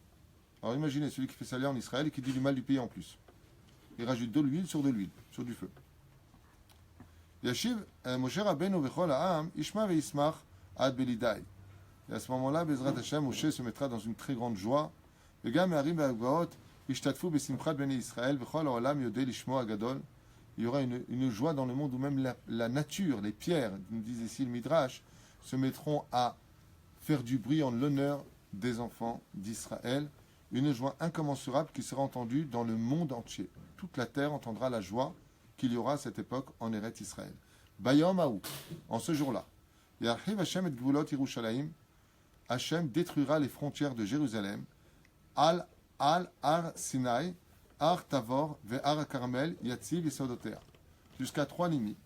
Alors imaginez celui qui fait salir en Israël et qui dit du mal du pays en plus. Il rajoute de l'huile, sur du feu. Yashiv Moshe Rabbeinu vechol ha'am ishma ve'ismach ad belidai. Et à ce moment-là, Bezrat Hashem, Moshe se mettra dans une très grande joie. Vegam ha'arim ve'agvaot ishtatfu besimchat bnei Israël vechol ha'olam yodei lishmo agadol. Il y aura une joie dans le monde où même la nature, les pierres, nous disent ici le Midrash, se mettront à faire du bruit en l'honneur des enfants d'Israël. Une joie incommensurable qui sera entendue dans le monde entier. Toute la terre entendra la joie qu'il y aura à cette époque en Eretz Israël. Bayom Haou, en ce jour-là, Yarchiv Hashem et Gvulot Yerushalayim, Hashem détruira les frontières de Jérusalem, Ar Sinai, Ar Tavor, Ve Ar Carmel, Yatziv et Sodotea. jusqu'à 3 limites.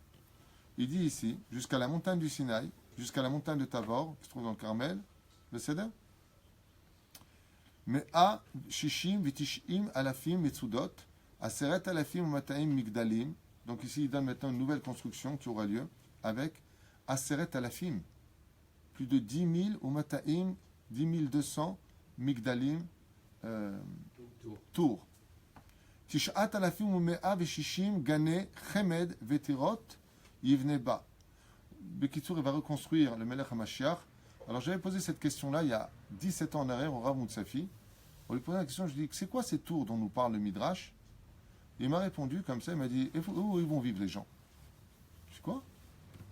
Il dit ici, jusqu'à la montagne du Sinaï, jusqu'à la montagne de Tavor, qui se trouve dans le Carmel, le Seder. Mais à Shishim, Vitishim, Alafim, Metsudot, Aseret, Alafim, Mataim, Migdalim. Donc ici, il donne maintenant une nouvelle construction qui aura lieu avec Aseret, Alafim. Plus de 10 000, ou Mataim, 10 200 Migdalim, Tours. Tishat, Alafim, Umea, Veshishim, Gane, Chemed, Vetirot, Yivneba. Bekitsour, il va reconstruire le Melech HaMashiach. Alors j'avais posé cette question-là il y a 17 ans en arrière au Rav Moutsafi. On lui posait la question, je lui dis, c'est quoi ces tours dont nous parle le Midrash? Il m'a répondu comme ça, il m'a dit, où ils vont vivre les gens? Je dis quoi?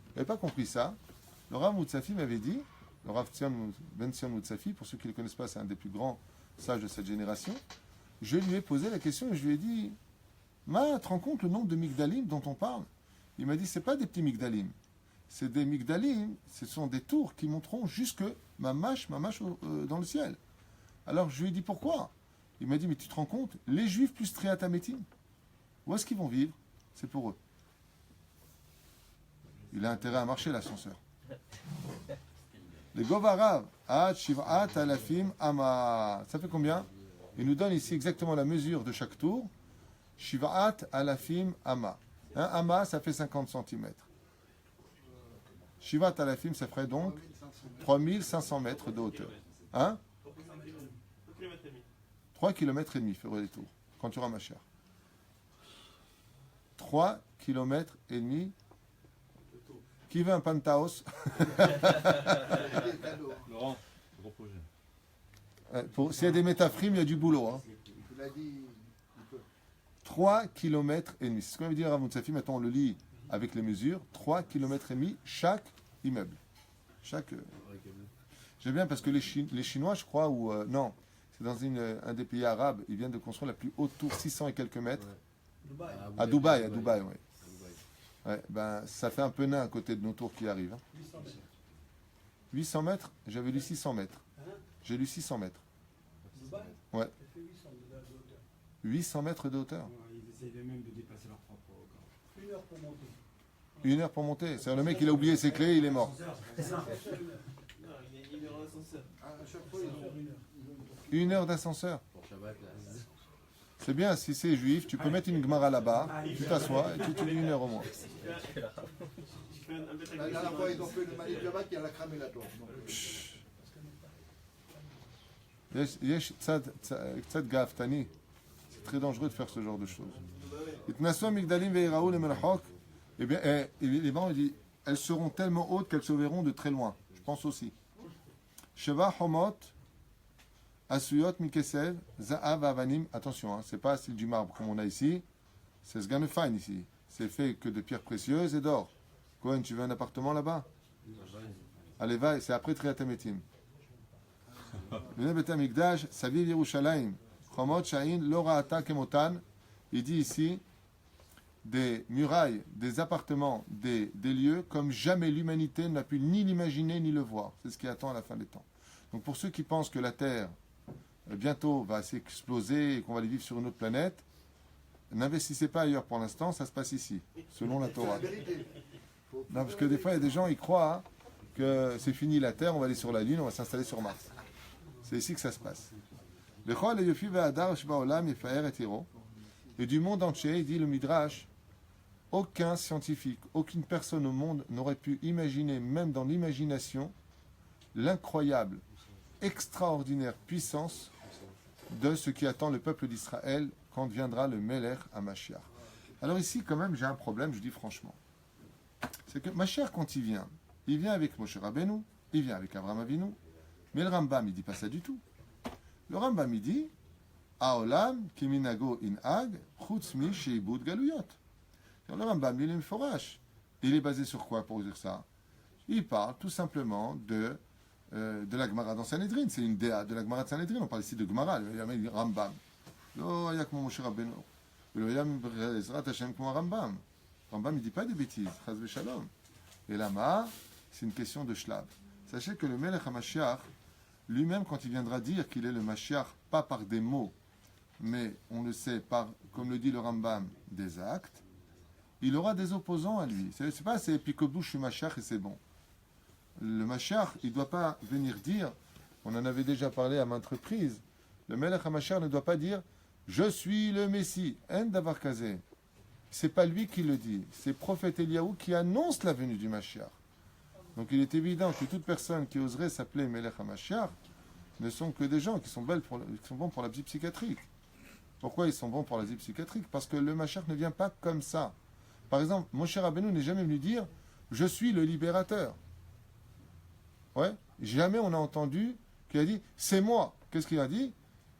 Il n'avait pas compris ça. Le Rav Moutsafi m'avait dit, le Rav Ben Sion Moutsafi, pour ceux qui ne le connaissent pas, c'est un des plus grands sages de cette génération. Je lui ai posé la question et je lui ai dit, Ma, te rends compte le nombre de Migdalim dont on parle? Il m'a dit, c'est pas des petits Migdalim. C'est des Migdalim, ce sont des tours qui monteront jusque Mamash dans le ciel. Alors je lui ai dit pourquoi? Il m'a dit, mais tu te rends compte, les Juifs plus Triatamétim, où est-ce qu'ils vont vivre? C'est pour eux. Il a intérêt à marcher l'ascenseur. Les Govarav, Ad, Shiv'at, Alafim, Ama. Ça fait combien? Il nous donne ici exactement la mesure de chaque tour. Shiv'at, Alafim, Ama. Un Ama, ça fait 50 cm. Shivat Alafim, ça ferait donc 3500 mètres de hauteur. Hein? 3 km et demi ferait les tours, quand tu auras ma chère. 3 km et demi. Qui veut un penthouse? Laurent, gros projet. S'il y a des métaphrimes, il y a du boulot. Hein. Il a dit, il peut. 3 km et demi. C'est ce qu'on veut dire à Moutsafi. Maintenant, on le lit avec les mesures. 3 km et demi chaque immeuble. Chaque. J'aime bien parce que les Chinois, je crois, ou non, c'est dans un des pays arabes, ils viennent de construire la plus haute tour, 600 et quelques mètres. Dubaï. À Dubaï, oui. Ouais, ben, ça fait un peu nain à côté de nos tours qui arrivent. Hein. 800 mètres. J'avais lu 600 mètres. J'ai lu 600 mètres. Dubaï, Ouais. ça fait 800 de hauteur. 800 mètres de hauteur. Ils essayent même de dépasser leur propre record. 1 heure pour monter. 1 heure pour monter. C'est-à-dire le mec, il a oublié ses clés, il est mort. Ah, à chaque fois, ils ont 1 heure d'ascenseur. Pour Shabbat, là. C'est bien, si c'est juif, tu peux mettre une Gemara là-bas, tu t'assois et tu lis 1 heure au moins. La dernière fois, ils ont fait le Malik Shabbat, il y a la cramé la tour. Yesh tzad gaaftani. C'est très dangereux de faire ce genre de choses. Itnasu migdalim ve'iraou le melchok. Eh bien, les bancs, il dit, elles seront tellement hautes qu'elles se verront de très loin. Je pense aussi. Sheva homot, asuyot mikesev, za'av avanim. Attention, hein, c'est pas style du marbre comme on a ici. C'est sganefine ici. C'est fait que de pierres précieuses et d'or. Cohen, tu veux un appartement là-bas? Allez, va, c'est après Triatametim. Il dit ici des murailles, des appartements, des lieux comme jamais l'humanité n'a pu ni l'imaginer ni le voir. C'est ce qui attend à la fin des temps. Donc pour ceux qui pensent que la Terre bientôt va s'exploser et qu'on va aller vivre sur une autre planète, n'investissez pas ailleurs pour l'instant, ça se passe ici, selon la Torah. Non, parce que des fois il y a des gens, ils croient hein, que c'est fini la Terre, on va aller sur la Lune, on va s'installer sur Mars. C'est ici que ça se passe. Et du monde entier, il dit le Midrash, aucun scientifique, aucune personne au monde n'aurait pu imaginer, même dans l'imagination, l'incroyable, extraordinaire puissance de ce qui attend le peuple d'Israël quand viendra le Melech à Mashiach. Alors ici, quand même, j'ai un problème, je dis franchement. C'est que Mashiach, quand il vient avec Moshe Rabbeinu, il vient avec Abraham Avinu, mais le Rambam, il ne dit pas ça du tout. Le Rambam, il dit Aolam kiminago inag chutzmi sheibud galuyot. Le Rambam, il est forage. Il est basé sur quoi pour dire ça? Il parle tout simplement de la Gemara dans Sanhedrin. C'est une déa de la Gemara de Sanhedrin. On parle ici de Gemara. Il y a le Rambam. Lo ayak mo Moshe Rabbeinu. Lo yam Ezrat Hashem comme Rambam. Rambam, il ne dit pas des bêtises. Chaz v'shalom. Et là, c'est une question de shlav. Sachez que le Melech HaMashiach, lui-même, quand il viendra dire qu'il est le Mashiach, pas par des mots, mais on le sait par, comme le dit le Rambam, des actes, il aura des opposants à lui. C'est pas c'est Picobou, je suis Mashiach et c'est bon. Le Mashiach, il ne doit pas venir dire, on en avait déjà parlé à maintes reprises, le Melech HaMashiach ne doit pas dire je suis le Messie. En davar kazé. C'est pas lui qui le dit, c'est le prophète Eliaou qui annonce la venue du Mashiach. Donc il est évident que toute personne qui oserait s'appeler Melech HaMashiach ne sont que des gens qui sont bons pour la vie psychiatrique. Pourquoi ils sont bons pour la vie psychiatrique? Parce que le Mashiach ne vient pas comme ça. Par exemple, Moshe Rabbeinu n'est jamais venu dire je suis le libérateur. Ouais, jamais on a entendu qu'il a dit c'est moi. Qu'est-ce qu'il a dit?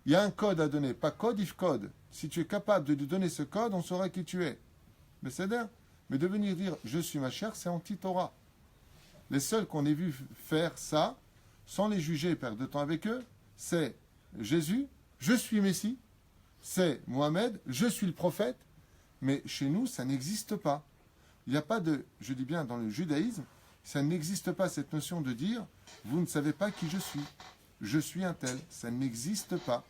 Il y a un code à donner, pas code if code. Si tu es capable de lui donner ce code, on saura qui tu es. Mais c'est d'ailleurs. Mais de venir dire je suis Mashiach, c'est anti-Torah. Les seuls qu'on ait vu faire ça, sans les juger et perdre de temps avec eux, c'est Jésus, je suis Messie, c'est Mohamed, je suis le prophète, mais chez nous, ça n'existe pas. Il n'y a pas de, je dis bien dans le judaïsme, ça n'existe pas cette notion de dire, vous ne savez pas qui je suis un tel, ça n'existe pas.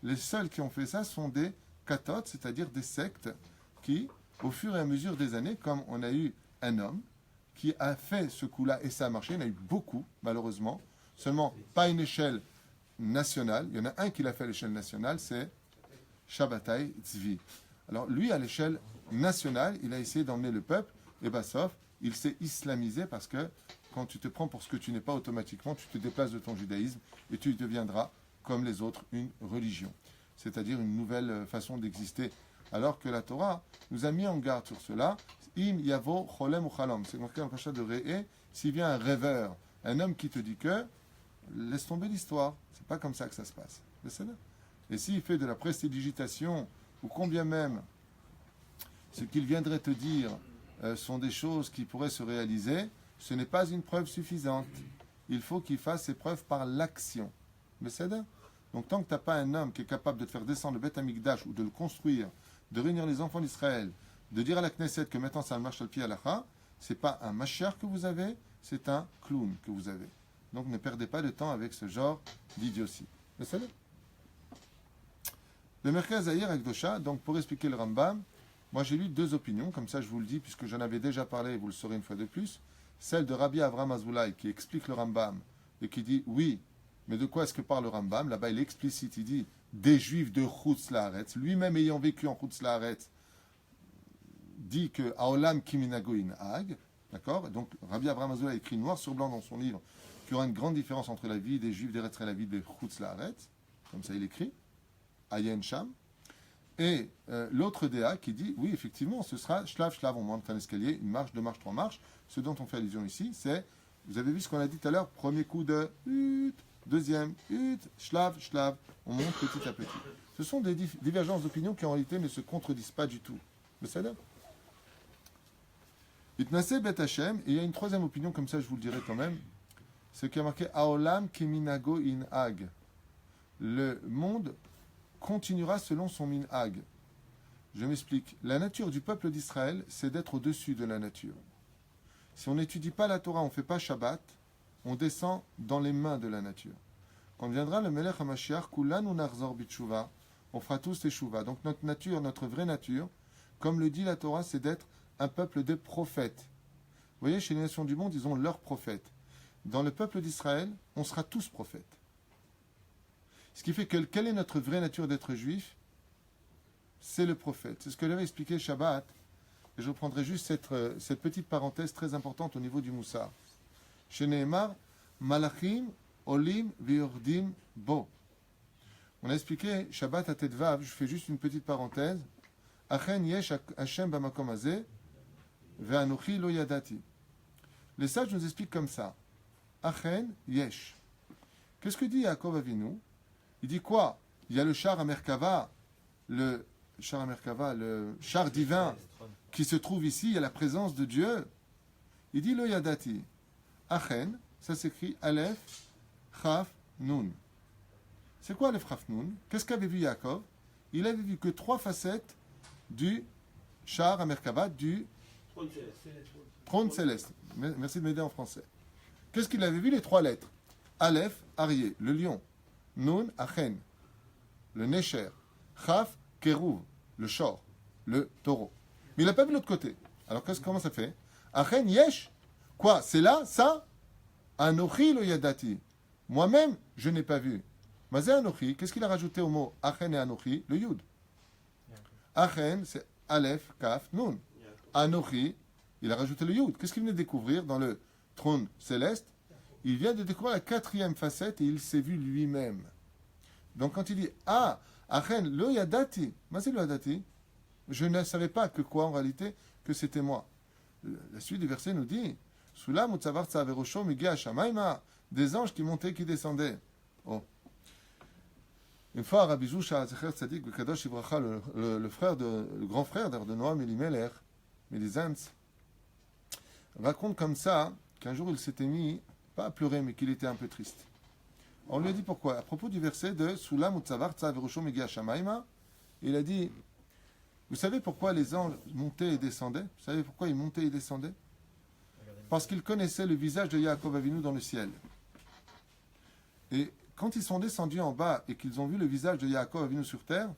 Les seuls qui ont fait ça sont des katotes, c'est-à-dire des sectes qui, au fur et à mesure des années, comme on a eu un homme qui a fait ce coup-là et ça a marché, il y en a eu beaucoup, malheureusement, seulement pas à une échelle nationale, il y en a un qui l'a fait à l'échelle nationale, c'est Shabbatai Tzvi. Alors lui, à l'échelle nationale, il a essayé d'emmener le peuple, et sauf, il s'est islamisé parce que quand tu te prends pour ce que tu n'es pas automatiquement, tu te déplaces de ton judaïsme et tu deviendras, comme les autres, une religion. C'est-à-dire une nouvelle façon d'exister. Alors que la Torah nous a mis en garde sur cela. Im yavo cholem ou chalom. C'est marqué dans le Pacha de Réé. S'il vient un rêveur, un homme qui te dit que, laisse tomber l'histoire. C'est pas comme ça que ça se passe. Et s'il fait de la prestidigitation, ou combien même ce qu'il viendrait te dire sont des choses qui pourraient se réaliser, ce n'est pas une preuve suffisante. Il faut qu'il fasse ses preuves par l'action. Mais c'est ça. Donc tant que tu n'as pas un homme qui est capable de te faire descendre le Beth Amikdash ou de le construire, de réunir les enfants d'Israël, de dire à la Knesset que maintenant ça marche al pied halakha, c'est pas un Mashiach que vous avez, c'est un clown que vous avez. Donc ne perdez pas de temps avec ce genre d'idiotie. Mais c'est ça. Le Merkaz Zahir Akdosha, donc pour expliquer le Rambam, moi j'ai lu deux opinions, comme ça je vous le dis, puisque j'en avais déjà parlé et vous le saurez une fois de plus. Celle de Rabbi Avraham Azoulay qui explique le Rambam et qui dit oui, mais de quoi est-ce que parle le Rambam? Là-bas il est explicite, il dit des juifs de Chutz Laaretz, lui-même ayant vécu en Chutz Laaretz, dit que Aolam Kiminago in Hag, d'accord? Donc Rabbi Avraham Azoulay a écrit noir sur blanc dans son livre qu'il y aura une grande différence entre la vie des juifs d'Eretz et la vie des Chutz Laaretz, comme ça il écrit. Ayen Sham, et l'autre DA qui dit, oui, effectivement, ce sera shlav, shlav, on monte un escalier, une marche, deux marches, trois marches. Ce dont on fait allusion ici, c'est, vous avez vu ce qu'on a dit tout à l'heure, premier coup de hut, deuxième hut, shlav, shlav, on monte petit à petit. Ce sont des divergences d'opinion qui en réalité ne se contredisent pas du tout. Mais c'est là. Itnase Bet Hashem, et il y a une troisième opinion, comme ça je vous le dirai quand même, c'est qui a marqué Aolam Keminago in Hag. Le monde continuera selon son minhag. Je m'explique. La nature du peuple d'Israël, c'est d'être au-dessus de la nature. Si on n'étudie pas la Torah, on ne fait pas Shabbat, on descend dans les mains de la nature. Quand viendra le Melech HaMashiach, Kulan ou Narzor Bitshuva, on fera tous Teshuva. Donc notre nature, notre vraie nature, comme le dit la Torah, c'est d'être un peuple de prophètes. Vous voyez, chez les nations du monde, ils ont leurs prophètes. Dans le peuple d'Israël, on sera tous prophètes. Ce qui fait que, quelle est notre vraie nature d'être juif? C'est le prophète. C'est ce que j'avais expliqué Shabbat. Et je reprendrai juste cette petite parenthèse très importante au niveau du Moussar. Chez Nehemar, Malachim, Olim, Veyordim, Bo. On a expliqué Shabbat à Tedvav, je fais juste une petite parenthèse. Achen yesh Hashem bamakom hazeh, ve'anochi lo yadati. Les sages nous expliquent comme ça. Achen yesh. Qu'est-ce que dit Yaakov Avinu? Il dit quoi? Il y a le char à Merkava, le char divin qui se trouve ici, il y a la présence de Dieu. Il dit lo yadati. Achen, ça s'écrit Aleph, Chaf, Nun. C'est quoi Aleph, Chaf, Nun? Qu'est-ce qu'avait vu Yaakov? Il avait vu que trois facettes du char à Merkava, du trône céleste. Merci de m'aider en français. Qu'est-ce qu'il avait vu? Les trois lettres. Aleph, Arié, le lion. Nun, Achen, le Necher. Chaf, Kérouv, le Shor, le taureau. Mais il n'a pas vu l'autre côté. Alors comment ça fait? Achen yesh. Quoi? C'est là, ça? Anochi lo yadati. Moi-même, je n'ai pas vu. Mazé Anochi, qu'est-ce qu'il a rajouté au mot Achen et Anochi? Le Yud. Achen, c'est Aleph, Kaf, Nun. Anochi, il a rajouté le Yud. Qu'est-ce qu'il venait de découvrir dans le trône céleste? Il vient de découvrir la 4e facette et il s'est vu lui-même. Donc quand il dit Achen lo yadati, Mazé lo yadati, je ne savais pas que quoi en réalité, que c'était moi. La suite du verset nous dit Sulam utzavar tzaverosho migia shamaima, des anges qui montaient, qui descendaient. Oh. Une fois, Rabbi Zusha Zecher Tzadik Bekadosh Ibracha, le grand frère de Noam Elimelech, Mélisantz, raconte comme ça qu'un jour il s'était mis, pas à pleurer, mais qu'il était un peu triste. On lui a dit pourquoi. À propos du verset de Sulam utzavar tzaverosho migia shamaima, il a dit vous savez pourquoi les anges montaient et descendaient? Vous savez pourquoi ils montaient et descendaient? Parce qu'ils connaissaient le visage de Yaakov Avinu dans le ciel. Et quand ils sont descendus en bas et qu'ils ont vu le visage de Yaakov Avinu sur terre,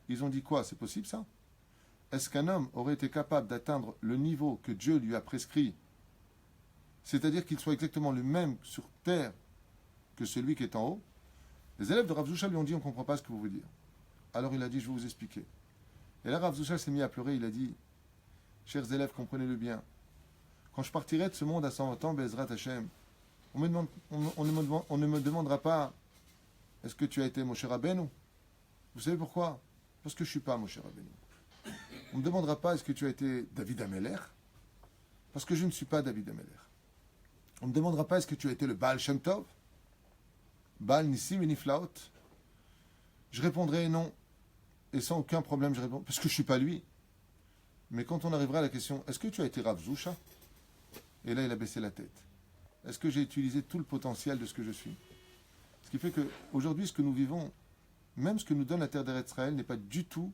ils ont dit quoi? C'est possible ça? Est-ce qu'un homme aurait été capable d'atteindre le niveau que Dieu lui a prescrit? C'est-à-dire qu'il soit exactement le même sur terre que celui qui est en haut? Les élèves de Rav Zusha lui ont dit on ne comprend pas ce que vous voulez dire. Alors il a dit je vais vous expliquer. Et là, Rav Zusha s'est mis à pleurer, il a dit chers élèves, comprenez-le bien. Quand je partirai de ce monde à 120 ans, Bezrat Hashem, on ne me demandera pas est-ce que tu as été Moshe Rabbeinu? Vous savez pourquoi? Parce que je ne suis pas Moshe Rabbeinu. On ne me demandera pas est-ce que tu as été David Amelech? Parce que je ne suis pas David Amelech. On ne me demandera pas est-ce que tu as été le Baal Shem Tov? Baal Nissim et Niflaot? Je répondrai non. Et sans aucun problème, je réponds, parce que je ne suis pas lui. Mais quand on arrivera à la question, est-ce que tu as été Rav Zusha? Et là, il a baissé la tête. Est-ce que j'ai utilisé tout le potentiel de ce que je suis? Ce qui fait qu'aujourd'hui, ce que nous vivons, même ce que nous donne la terre d'Eretz Israël, n'est pas du tout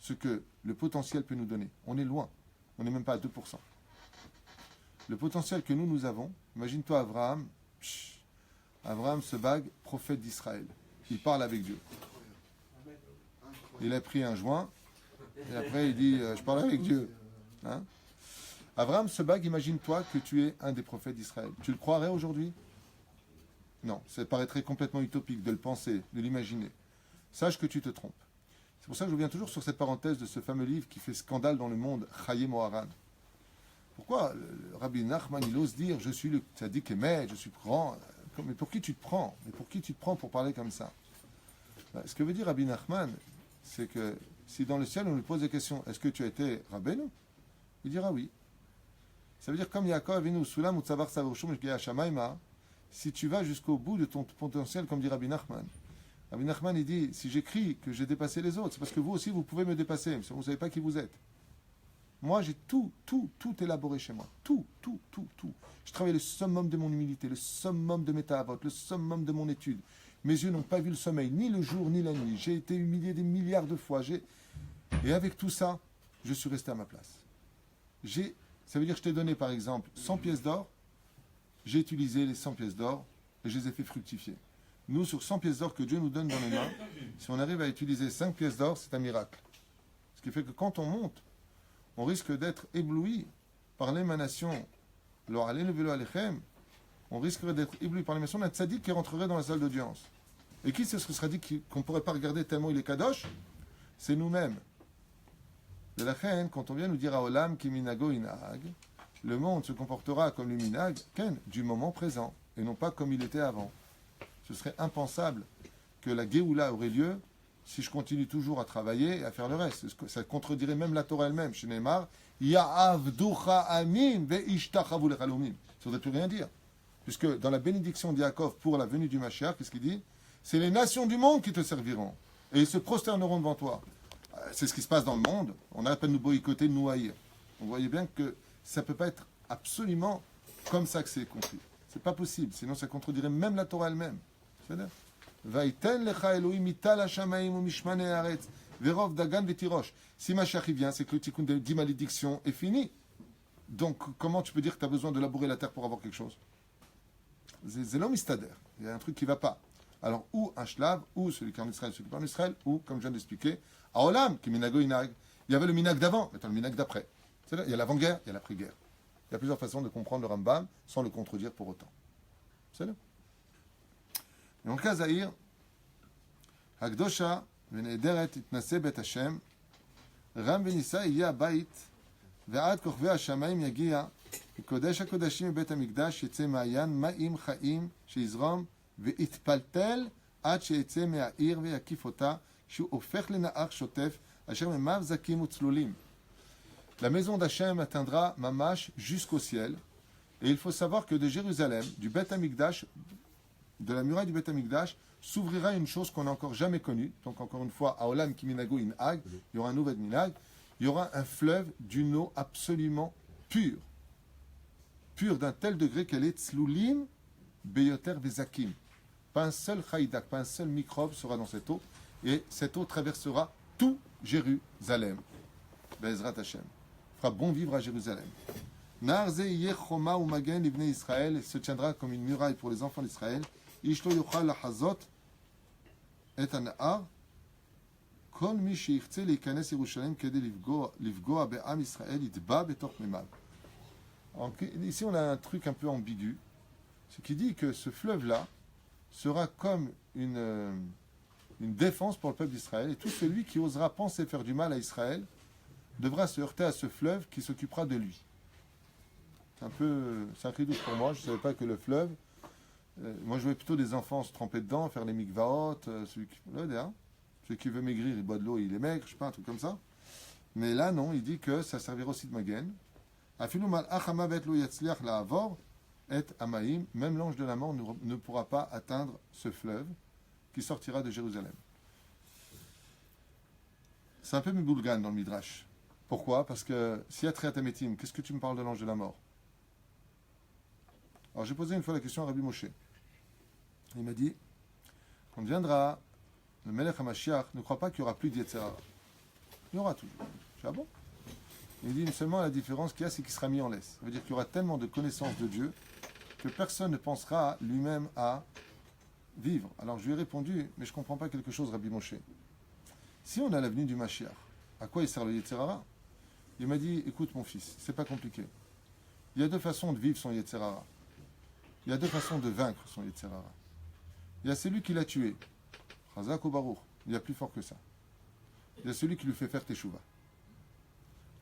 ce que le potentiel peut nous donner. On est loin. On n'est même pas à 2%. Le potentiel que nous avons, imagine-toi Abraham, Abraham se bague, prophète d'Israël. Il parle avec Dieu. Il a pris un joint, et après il dit, je parle avec Dieu. Hein? Abraham se bague, imagine-toi que tu es un des prophètes d'Israël. Tu le croirais aujourd'hui? Non, ça paraîtrait complètement utopique de le penser, de l'imaginer. Sache que tu te trompes. C'est pour ça que je reviens toujours sur cette parenthèse de ce fameux livre qui fait scandale dans le monde, Chaye Moharan. Pourquoi le Rabbi Nachman, il ose dire, je suis le tzaddik Emet, je suis grand. Mais pour qui tu te prends? Mais pour qui tu te prends pour parler comme ça? Ce que veut dire Rabbi Nachman, c'est que si dans le ciel on lui pose des questions, est-ce que tu as été Rabbeinu? Il dira oui. Ça veut dire comme Yaakov Avinu, Sulam Utzavar Savoshum Shamaima, si tu vas jusqu'au bout de ton potentiel, comme dit Rabbi Nachman. Rabbi Nachman, il dit, si j'écris que j'ai dépassé les autres, c'est parce que vous aussi, vous pouvez me dépasser, mais vous ne savez pas qui vous êtes. Moi, j'ai tout élaboré chez moi. Tout. Je travaille le summum de mon humilité, le summum de mes ta'avot, le summum de mon étude. Mes yeux n'ont pas vu le sommeil, ni le jour, ni la nuit. J'ai été humilié des milliards de fois. Et avec tout ça, je suis resté à ma place. Ça veut dire que je t'ai donné, par exemple, 100 pièces d'or. J'ai utilisé les 100 pièces d'or et je les ai fait fructifier. Nous, sur 100 pièces d'or que Dieu nous donne dans les mains, si on arrive à utiliser 5 pièces d'or, c'est un miracle. Ce qui fait que quand on monte, on risque d'être ébloui par l'émanation. On risquerait d'être ébloui par l'émanation d'un tzaddik qui rentrerait dans la salle d'audience. Et qui c'est ce sera dit qu'on ne pourrait pas regarder tellement il est kadosh? C'est nous-mêmes. De la haine, quand on vient nous dire à Olam ki minago inag, le monde se comportera comme le minag, ken, du moment présent, et non pas comme il était avant. Ce serait impensable que la Géoula aurait lieu si je continue toujours à travailler et à faire le reste. Ça contredirait même la Torah elle-même. Chez Neymar, Ya'avducha amim ve'ishtachavu lechalomim. Ça ne voudrait plus rien dire. Puisque dans la bénédiction d'Yaakov pour la venue du Mashiach, qu'est-ce qu'il dit? C'est les nations du monde qui te serviront. Et ils se prosterneront devant toi. C'est ce qui se passe dans le monde. On arrête pas de nous boycotter, de nous haïr. On voyait bien que ça ne peut pas être absolument comme ça que c'est compris. C'est pas possible. Sinon, ça contredirait même la Torah elle-même. C'est-à-dire si Mashiach vient, c'est que le tikkun de 10 malédictions est fini. Donc, comment tu peux dire que tu as besoin de labourer la terre pour avoir quelque chose? C'est l'homme mistader. Il y a un truc qui ne va pas. Alors, ou un shlav, ou celui qui est en Israël, celui qui est en Israël, ou, comme je viens d'expliquer, Aolam, qui minago inag. Il y avait le minag d'avant, maintenant le minag d'après. C'est là, il y a l'avant-guerre, il y a l'après-guerre. Il y a plusieurs façons de comprendre le Rambam sans le contredire pour autant. C'est là. Et en cas Zahir, Hakdosha, ונעדרת תתנסה בית השם, רם ונישא יהיה הבית, ועד כוכבי השמיים יגיע, וקודש הקודשים מבית המקדש יצא מעיין מים חיים שיזרום, ויתפלטל עד שיצא מהעיר ויקיף אותה, שהוא הופך לנהר שוטף, אשר ממיו זכים וצלולים. La maison d'Hachem atteindra Mamash jusqu'au ciel, et il faut savoir que de Jérusalem, du Beth Amikdash, de la muraille du Beth Amikdash, s'ouvrira une chose qu'on n'a encore jamais connue. Donc encore une fois, à Olam Kiminago Inhag, il y aura un nouvel Minag, il y aura un fleuve d'une eau absolument pure. Pure d'un tel degré qu'elle est tzlulim beyoter bezakim. Pas un seul chaïdak, pas un seul microbe sera dans cette eau, et cette eau traversera tout Jérusalem. Be'ezrat Hashem. Fera bon vivre à Jérusalem. Nar ze yeh choma ou magen livnei Israël, se tiendra comme une muraille pour les enfants d'Israël. Ish lo yochal lahazot et הנהר, כל מי שירצה להיכנס ירושלים כדי לפגוע בעם ישראל יטבע בתוך מימיו. Ici on a un truc un peu ambigu, ce qui dit que ce fleuve-là sera comme une défense pour le peuple d'Israël, et tout celui qui osera penser faire du mal à Israël devra se heurter à ce fleuve qui s'occupera de lui. C'est un cri douce pour moi, je ne savais pas que le fleuve, moi je voyais plutôt des enfants se tremper dedans, faire les mikvaot, celui qui veut maigrir, il boit de l'eau, il est maigre, je sais pas, un truc comme ça. Mais là non, il dit que ça servira aussi de magen. Même l'ange de la mort ne pourra pas atteindre ce fleuve qui sortira de Jérusalem. C'est un peu Miboulgan dans le Midrash. Pourquoi? Parce que si y a Triatametim, qu'est-ce que tu me parles de l'ange de la mort? Alors j'ai posé une fois la question à Rabbi Moshe. Il m'a dit, quand viendra le Melech HaMashiach, ne crois pas qu'il n'y aura plus d'Yetzerara. Il y aura toujours. Je dis, ah bon? Il dit seulement la différence qu'il y a, c'est qu'il sera mis en laisse. Ça veut dire qu'il y aura tellement de connaissances de Dieu que personne ne pensera lui-même à vivre. Alors je lui ai répondu, mais je ne comprends pas quelque chose, Rabbi Moshe. Si on a l'avenue du Mashiach, à quoi il sert le Yetzerara? Il m'a dit, écoute mon fils, c'est pas compliqué. Il y a deux façons de vivre son Yetzerara. Il y a deux façons de vaincre son Yetzerara. Il y a celui qui l'a tué, Chazak ou Baruch, il y a plus fort que ça. Il y a celui qui lui fait faire Teshuvah.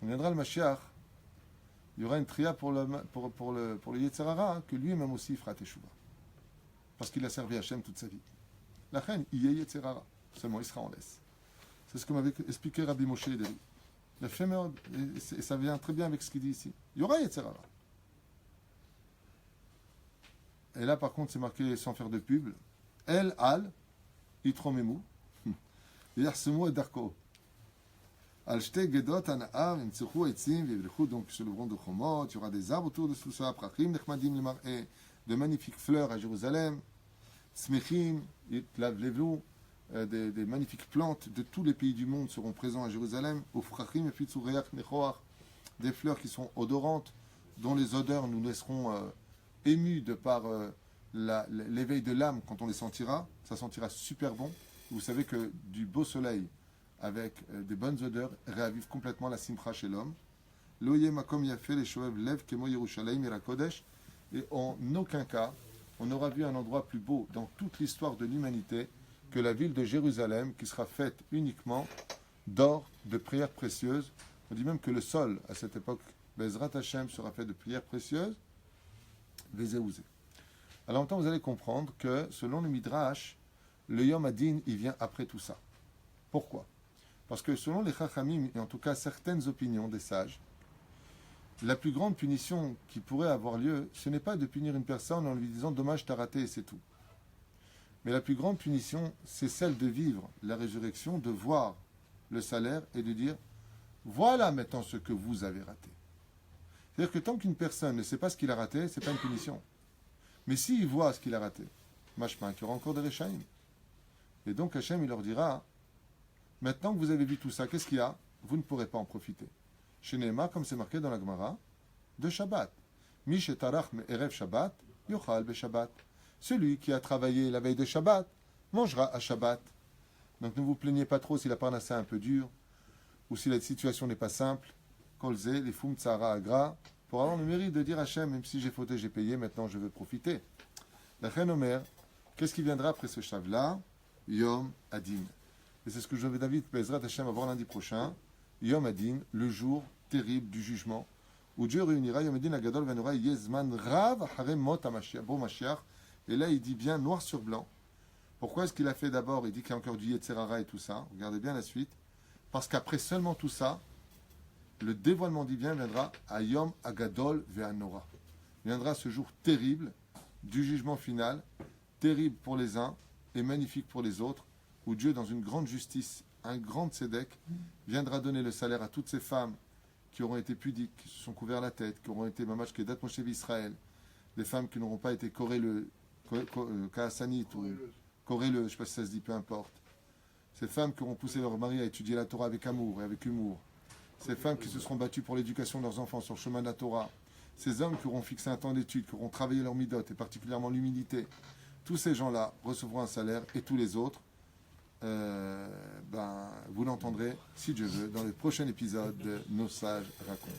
On viendra le Mashiach, il y aura une tria pour le Yetzerara, que lui-même aussi fera Teshuvah. Parce qu'il a servi Hachem toute sa vie. La reine, il y a Yetzerara, seulement il sera en laisse. C'est ce que m'avait expliqué Rabbi Moshe Ederi. Il a fait merde, et ça vient très bien avec ce qu'il dit ici. Il y aura Yetzerara. Et là, par contre, c'est marqué sans faire de pub. El al itromemu yarsemu et darko. Al shte gedot anahar imtsuchu etzim vivlechu, donc sur le front de Chomot, il y aura des arbres autour de tout ça, prachim nechmadim lemar'eh, de magnifiques fleurs à Jérusalem, smechim itlevlevlu, des magnifiques plantes de tous les pays du monde seront présents à Jérusalem, ufrachim et pitzureach nechoach, des fleurs qui sont odorantes, dont les odeurs nous laisseront émus de par l'éveil de l'âme quand on les sentira. Ça sentira super bon. Vous savez que du beau soleil avec des bonnes odeurs réavive complètement la simcha chez l'homme. Loye makom yafé les shoev lev kemo Yerushalayim ira kodesh. Et en aucun cas on aura vu un endroit plus beau dans toute l'histoire de l'humanité que la ville de Jérusalem, qui sera faite uniquement d'or, de prières précieuses. On dit même que le sol à cette époque, Bezrat Hashem, sera fait de prières précieuses. Vezéouzé. Alors en même temps, vous allez comprendre que selon le Midrash, le Yom Hadin, il vient après tout ça. Pourquoi? Parce que selon les Chachamim, et en tout cas certaines opinions des sages, la plus grande punition qui pourrait avoir lieu, ce n'est pas de punir une personne en lui disant « dommage, t'as raté » et c'est tout. Mais la plus grande punition, c'est celle de vivre la résurrection, de voir le salaire et de dire « voilà maintenant ce que vous avez raté ». C'est-à-dire que tant qu'une personne ne sait pas ce qu'il a raté, ce n'est pas une punition. Mais s'il voit ce qu'il a raté, machma, qu'il y aura encore des Rechaim. Et donc Hachem, il leur dira, maintenant que vous avez vu tout ça, qu'est-ce qu'il y a? Vous ne pourrez pas en profiter. Chez Nehema, comme c'est marqué dans la Gemara, de Shabbat. Mi shetarach me'erev Shabbat, yochal be Shabbat. Celui qui a travaillé la veille de Shabbat, mangera à Shabbat. Donc ne vous plaignez pas trop si la parnassa est un peu dure, ou si la situation n'est pas simple, kolze, les fum tsara agra, pour avoir le mérite de dire à Hachem, même si j'ai fauté, j'ai payé, maintenant je veux profiter. La reine Omer, qu'est-ce qui viendra après ce chav-là? Yom Adin. Et c'est ce que je vais David Bezrat Hachem va voir lundi prochain. Yom Adin, le jour terrible du jugement, où Dieu réunira Yom Adin Agadol Venora Yezman Rav Harem Mot HaMashiach, Bo Mashiach. Et là, il dit bien noir sur blanc. Pourquoi est-ce qu'il a fait d'abord? Il dit qu'il y a encore du Yetzerara et tout ça. Regardez bien la suite. Parce qu'après seulement tout ça, le dévoilement divin viendra à Yom Agadol Ve'anora. Viendra ce jour terrible du jugement final, terrible pour les uns et magnifique pour les autres, où Dieu, dans une grande justice, un grand tzedek, viendra donner le salaire à toutes ces femmes qui auront été pudiques, qui se sont couverts la tête, qui auront été mamach kedat Moshe Israël, des femmes qui n'auront pas été kaasanit ou koréleux, je ne sais pas si ça se dit, peu importe. Ces femmes qui auront poussé leur mari à étudier la Torah avec amour et avec humour. Ces femmes qui se seront battues pour l'éducation de leurs enfants sur le chemin de la Torah. Ces hommes qui auront fixé un temps d'études, qui auront travaillé leur midot et particulièrement l'humilité. Tous ces gens-là recevront un salaire et tous les autres, vous l'entendrez, si Dieu veut, dans le prochain épisode de Nos Sages Racontent.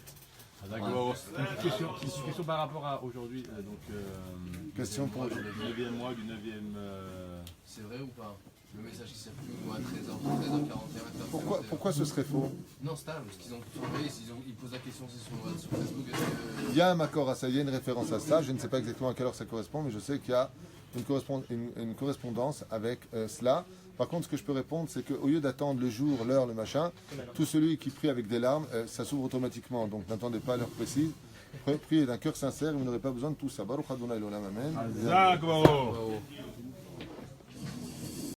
D'accord. Une petite question par rapport à aujourd'hui. Question pour le 9e mois du 9e. C'est vrai ou pas? Le message qui circule à 13h41. Pourquoi ce serait faux? Non, c'est parce qu'ils ont tout envoyé, ils posent la question aussi sur Facebook. Il y a un accord à ça, il y a une référence à ça. Je ne sais pas exactement à quelle heure ça correspond, mais je sais qu'il y a une correspondance avec cela. Par contre, ce que je peux répondre, c'est qu'au lieu d'attendre le jour, l'heure, le machin, tout celui qui prie avec des larmes, ça s'ouvre automatiquement. Donc n'attendez pas l'heure précise. Priez d'un cœur sincère, vous n'aurez pas besoin de tout ça. Baruch Adonai l'olam, amen.